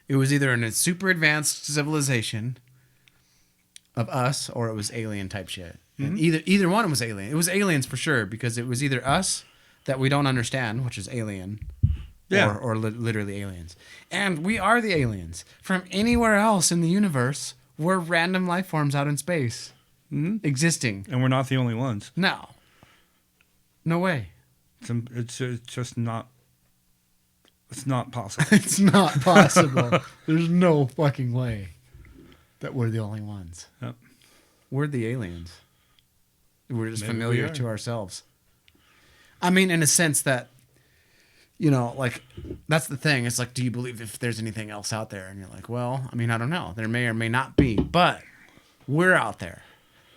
it was either in a super advanced civilization of us, or it was alien type shit. And either one was alien. It was aliens for sure, because it was either us that we don't understand, which is alien, Yeah. or literally aliens. And we are the aliens. From anywhere else in the universe, we're random life forms out in space existing. And we're not the only ones. No. No way. It's just not. It's not possible. It's not possible. There's no fucking way that we're the only ones. Yep. We're the aliens. We're just Maybe familiar we are. to ourselves. I mean, in a sense that, like, that's the thing. It's like, do you believe if there's anything else out there? And you're like, well, I mean, I don't know. There may or may not be, but we're out there.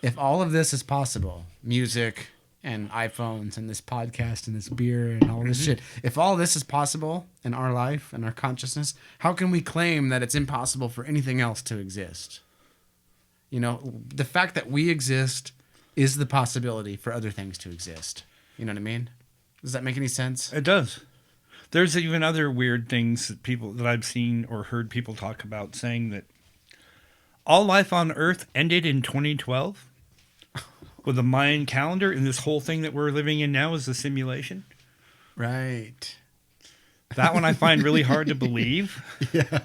If all of this is possible, music and iPhones and this podcast and this beer and all this shit, if all this is possible in our life and our consciousness, how can we claim that it's impossible for anything else to exist? The fact that we exist is the possibility for other things to exist. You know what I mean? Does that make any sense? It does. There's even other weird things that I've seen or heard people talk about, saying that all life on Earth ended in 2012 with the Mayan calendar, and this whole thing that we're living in now is a simulation. Right. That one I find really hard to believe. Yeah.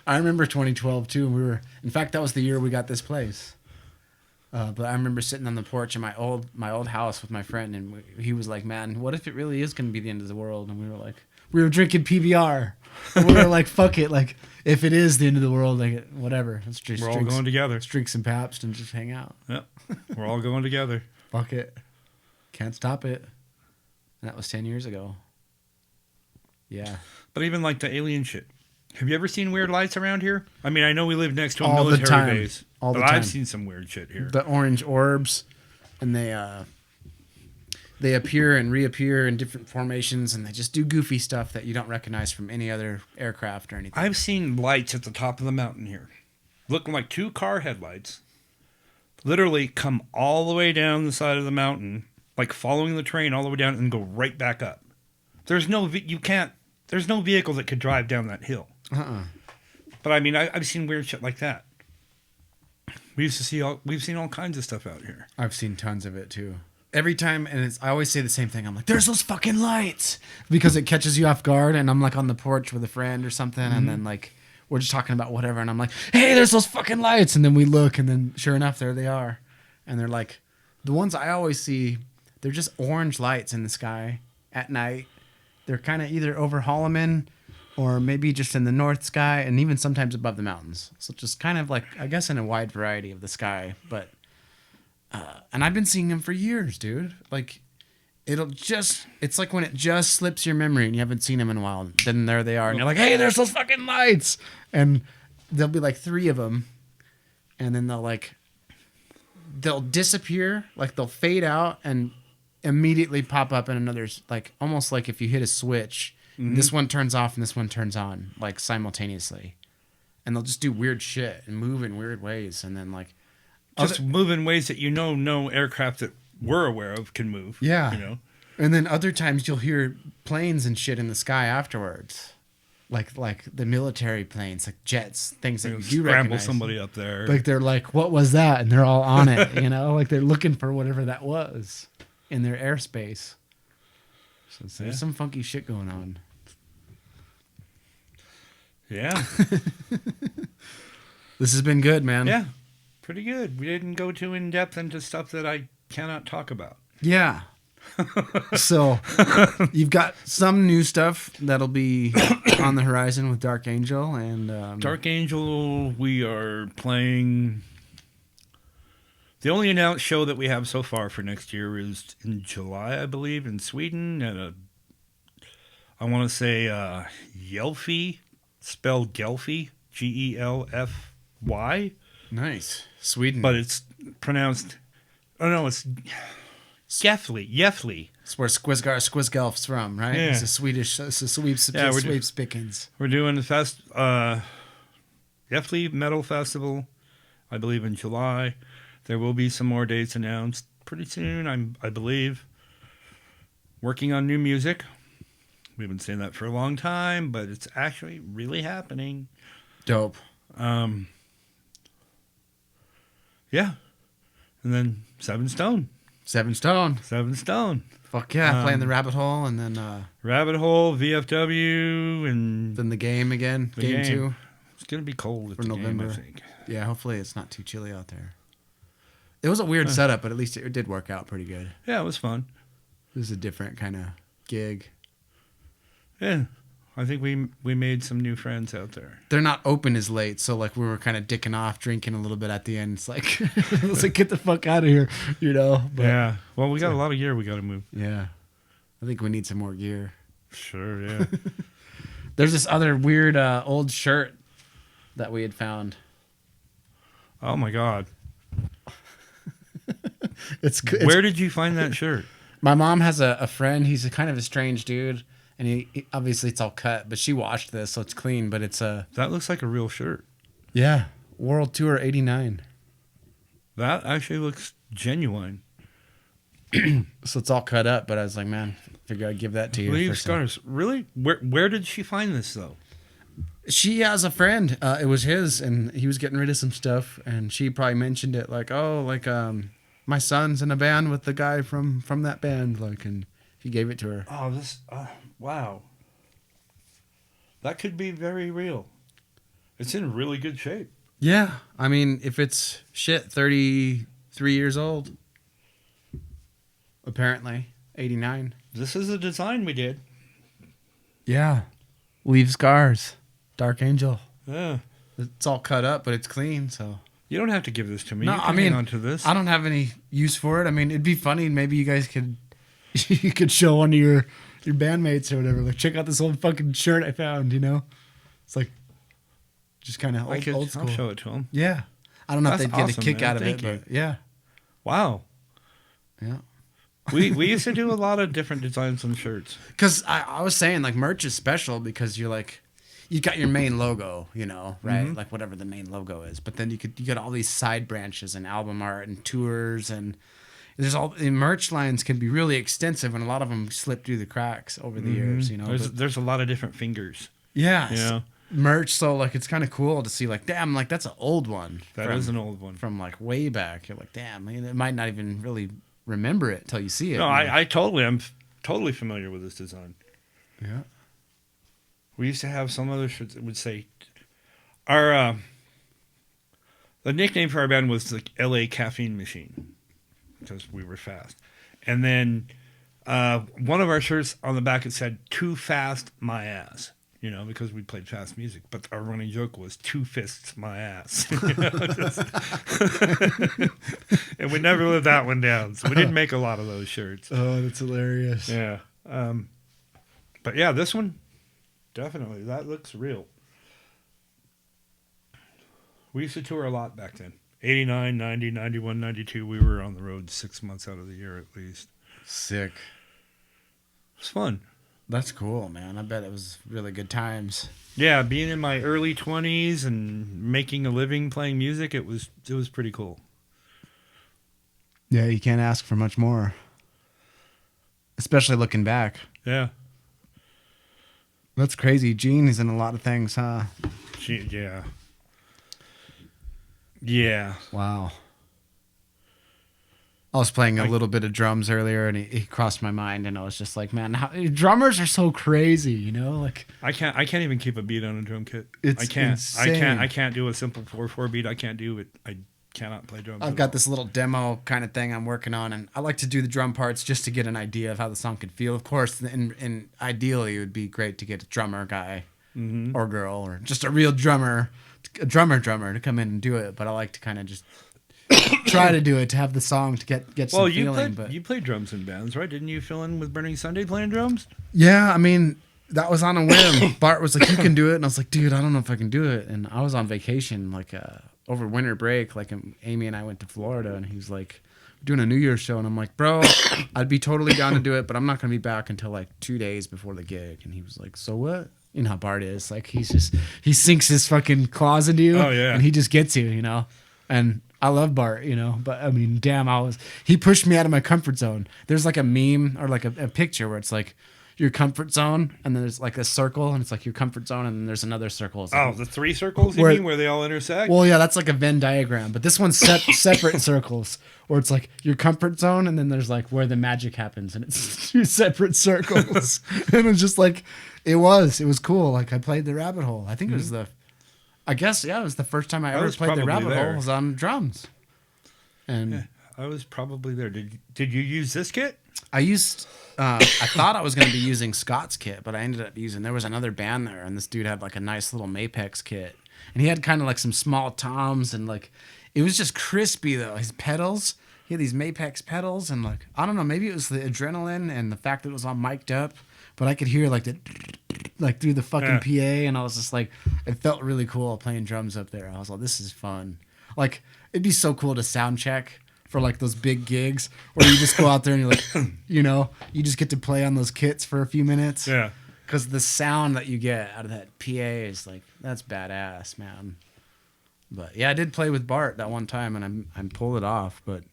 I remember 2012 too. In fact, that was the year we got this place. But I remember sitting on the porch in my old house with my friend, and he was like, "Man, what if it really is going to be the end of the world?" And we were drinking PBR. And we were like, "Fuck it! Like, if it is the end of the world, like, whatever. Let's just We're all going together. Let's drink some Pabst and just hang out. Yep. We're all going together. Fuck it. Can't stop it." And that was 10 years ago. Yeah. But even like the alien shit. Have you ever seen weird lights around here? I mean, I know we live next to a All the military time. base, All the but time. I've seen some weird shit here. The orange orbs, and they appear and reappear in different formations, and they just do goofy stuff that you don't recognize from any other aircraft or anything. I've seen lights at the top of the mountain here, looking like 2 car headlights, literally come all the way down the side of the mountain, like following the train all the way down and go right back up. There's no vehicle that could drive down that hill. But I mean, I've seen weird shit like that. We've seen all kinds of stuff out here. I've seen tons of it too. Every time, and I always say the same thing. I'm like, "There's those fucking lights," because it catches you off guard. And I'm like on the porch with a friend or something, and then like we're just talking about whatever, and I'm like, "Hey, there's those fucking lights," and then we look, and then sure enough, there they are, and they're like, the ones I always see, they're just orange lights in the sky at night. They're kind of either over Holloman or maybe just in the north sky, and even sometimes above the mountains. So just kind of like, I guess, in a wide variety of the sky. But and I've been seeing them for years, dude. Like, it's like when it just slips your memory and you haven't seen them in a while. Then there they are, and you're like, "Hey, there's those fucking lights!" And there'll be like 3 of them, and then they'll disappear, like they'll fade out and immediately pop up in another's, like almost like if you hit a switch, this one turns off and this one turns on, like simultaneously, and they'll just do weird shit and move in weird ways, and then like Just move in ways that no aircraft that we're aware of can move. Yeah. You know? And then other times you'll hear planes and shit in the sky afterwards. Like the military planes, like jets, things that you do scramble recognize. somebody up there. Like they're like, "What was that?" And they're all on it, you know? Like they're looking for whatever that was in their airspace. So there's some funky shit going on. Yeah. This has been good, man. Yeah. Pretty good. We didn't go too in depth into stuff that I cannot talk about. Yeah. So you've got some new stuff that'll be on the horizon with Dark Angel, and Dark Angel, we are playing. The only announced show that we have so far for next year is in July, I believe, in Sweden at I want to say Gelfi, spelled Gelfi, Gelfy. nice Sweden, But it's pronounced. Oh no, it's Gefli. it's where Squizgelf's from, right? Yeah. It's a Swedish, it's a sweeps pickings. We're doing the Gefli Metal Festival, I believe, in July. There will be some more dates announced pretty soon, I believe. Working on new music. We've been saying that for a long time, but it's actually really happening. Dope. Yeah. And then SevenStone. SevenStone. Fuck yeah, playing the Rabbit Hole, and then Rabbit Hole, VFW, and then the game again. The Game game. 2. It's going to be cold at For the November. game, I think. Yeah, hopefully it's not too chilly out there. It was a weird setup, but at least it did work out pretty good. Yeah, it was fun. It was a different kind of gig. Yeah. I think we made some new friends out there. They're not open as late, so like we were kind of dicking off, drinking a little bit at the end. It's like, it's like, get the fuck out of here, you know? But, Yeah. Well, we got a lot of gear we got to move. yeah. I think we need some more gear. Sure, yeah. There's this other weird old shirt that we had found. Oh, my God. It's good. Where did you find that shirt? My mom has a friend. He's a kind of a strange dude, and he obviously it's all cut, but she washed this, so it's clean. But it's a That looks like a real shirt. yeah, World Tour '89. That actually looks genuine. So it's all cut up, but I was like, man, figure I'd give that to you. Leave for some- scars. Really? Where did she find this, though? She has a friend. It was his, and he was getting rid of some stuff, and she probably mentioned it like, oh, like my son's in a band with the guy from that band, like, and he gave it to her. Oh, this... wow. That could be very real. It's in really good shape. Yeah, I mean, if it's 33 years old, apparently 89. This is a design we did. Yeah, leave scars, Dark Angel. Yeah. It's all cut up, but it's clean, so. You don't have to give this to me. No, you can I mean, hang on to this. I don't have any use for it. I mean, it'd be funny. Maybe you guys could you could show one of your bandmates or whatever. Like, check out this old fucking shirt I found. It's like just kind of old school. I'll show it to them. Yeah, I don't know That's if they'd get a awesome, kick man. out of Thank it, you. but yeah, Wow. yeah. We used to do a lot of different designs on shirts. Because I was saying, like, merch is special because you're like, you got your main logo, right? Mm-hmm. Like whatever the main logo is. But then you got all these side branches and album art and tours, and the merch lines can be really extensive, and a lot of them slip through the cracks over the years, There's a lot of different fingers. Yeah. Yeah. Merch, so like it's kind of cool to see, like, damn, like that's an old one. That is an old one. From like way back. You're like, damn, it might not even really remember it till you see it. No, I'm totally familiar with this design. Yeah. We used to have some other shirts that would say our the nickname for our band was the LA Caffeine Machine because we were fast. And then one of our shirts on the back, it said "Too Fast My Ass," because we played fast music. But our running joke was "Two Fists My Ass." And we never lived that one down. So we didn't make a lot of those shirts. Oh, that's hilarious. Yeah. But yeah, this one, definitely. That looks real. We used to tour a lot back then. 89, 90, 91, 92. We were on the road 6 months out of the year at least. Sick. It was fun. That's cool, man. I bet it was really good times. Yeah, being in my early 20s and making a living playing music, it was pretty cool. Yeah, you can't ask for much more. Especially looking back. Yeah. That's crazy. Gene is in a lot of things, huh? Yeah. Yeah. Wow. I was playing a little bit of drums earlier, and he crossed my mind, and I was just like, man, drummers are so crazy, Like, I can't even keep a beat on a drum kit. It's I can't. insane. I can't do a simple 4/4 beat. I can't do it. I cannot play drums. I've got this little demo kind of thing I'm working on, and I like to do the drum parts just to get an idea of how the song could feel. Of course, and ideally, it would be great to get a drummer guy or girl, or just a real drummer to come in and do it. But I like to kind of just try to do it to have the song to get some feeling. You played drums in bands, right? Didn't you fill in with Burning Sunday playing drums? Yeah, I mean, that was on a whim. Bart was like, "You can do it," and I was like, "Dude, I don't know if I can do it." And I was on vacation, like over winter break. Like Amy and I went to Florida, and he was like, "We're doing a New Year's show," and I'm like, "Bro, I'd be totally down to do it, but I'm not gonna be back until like 2 days before the gig." And he was like, "So what?" You know how Bart is. Like, he sinks his fucking claws into you. Oh, yeah. And he just gets you, And I love Bart, But I mean, damn, he pushed me out of my comfort zone. There's like a meme or like a picture where it's like your comfort zone, and then there's like a circle, and it's like your comfort zone, and then there's another circle. It's like, The three circles you mean, where they all intersect? well, yeah, that's like a Venn diagram, but this one's separate circles, where it's like your comfort zone, and then there's like where the magic happens, and it's two separate circles. And it's just like, it was cool. Like, I played the rabbit hole. I think it was it was the first time I ever played the rabbit hole was on drums. And yeah, I was probably there. Did you use this kit? I used, I thought I was going to be using Scott's kit, but I ended up there was another band there, and this dude had like a nice little Mapex kit. And he had kind of like some small toms, and like, it was just crispy though. His pedals, he had these Mapex pedals, and like, I don't know, maybe it was the adrenaline and the fact that it was all mic'd up, but I could hear like through the fucking PA, and I was just like, it felt really cool playing drums up there. I was like, this is fun. Like, it'd be so cool to sound check for like those big gigs where you just go out there and you're like, you just get to play on those kits for a few minutes. Yeah. Because the sound that you get out of that PA is like, that's badass, man. But yeah, I did play with Bart that one time, and I pulled it off, but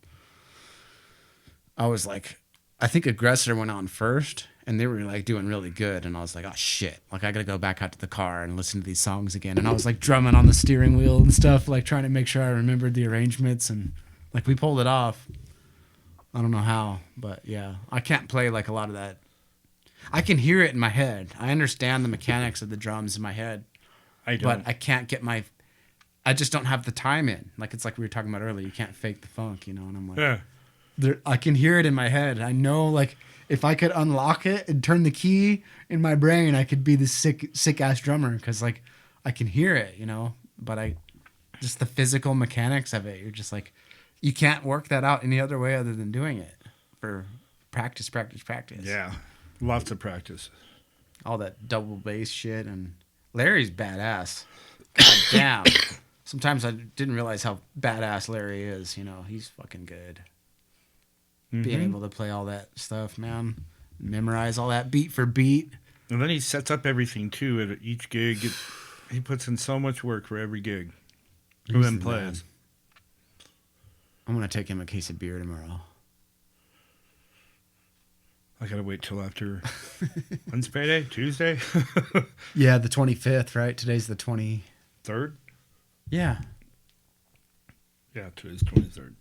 I was like, I think Aggressor went on first, and they were like doing really good, and I was like, oh shit, like I gotta go back out to the car and listen to these songs again. And I was like drumming on the steering wheel and stuff, like trying to make sure I remembered the arrangements, and like we pulled it off. I don't know how, but yeah, I can't play like a lot of that. I can hear it in my head. I understand the mechanics of the drums in my head. I don't. But I can't get I just don't have the time in. Like, it's like we were talking about earlier. You can't fake the funk, And I'm like, yeah. I can hear it in my head. I know, like, if I could unlock it and turn the key in my brain, I could be the sick ass drummer, because like I can hear it, But just the physical mechanics of it, you're just like, you can't work that out any other way other than doing it for practice. Yeah, lots of practice. All that double bass shit, and Larry's badass. God damn. Sometimes I didn't realize how badass Larry is. You know, he's fucking good. Being able to play all that stuff, man. Memorize all that beat for beat. And then he sets up everything too at each gig. He puts in so much work for every gig. Who then plays? I'm gonna take him a case of beer tomorrow. I gotta wait till after when's payday? Tuesday? Yeah, the 25th, right? Today's the 3rd? Yeah. Yeah, today's 23rd.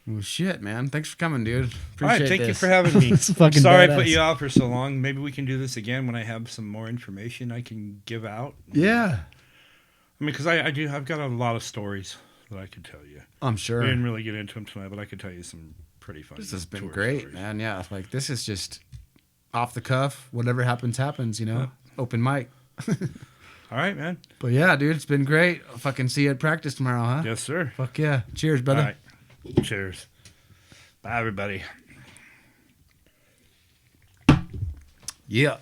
Well, shit, man. Thanks for coming, dude. Appreciate All right, thank you this. for having me. It's fucking Sorry I badass. put you off for so long. Maybe we can do this again when I have some more information I can give out. Yeah. I mean, because I've got a lot of stories that I could tell you. I'm sure. We didn't really get into them tonight, but I could tell you some pretty funny This has been tour great, stories. man. Yeah, like this is just off the cuff. Whatever happens, you know? Yeah. Open mic. All right, man. But yeah, dude, it's been great. I'll fucking see you at practice tomorrow, huh? Yes, sir. Fuck yeah. Cheers, brother. All right. Cheers. Bye, everybody. Yeah.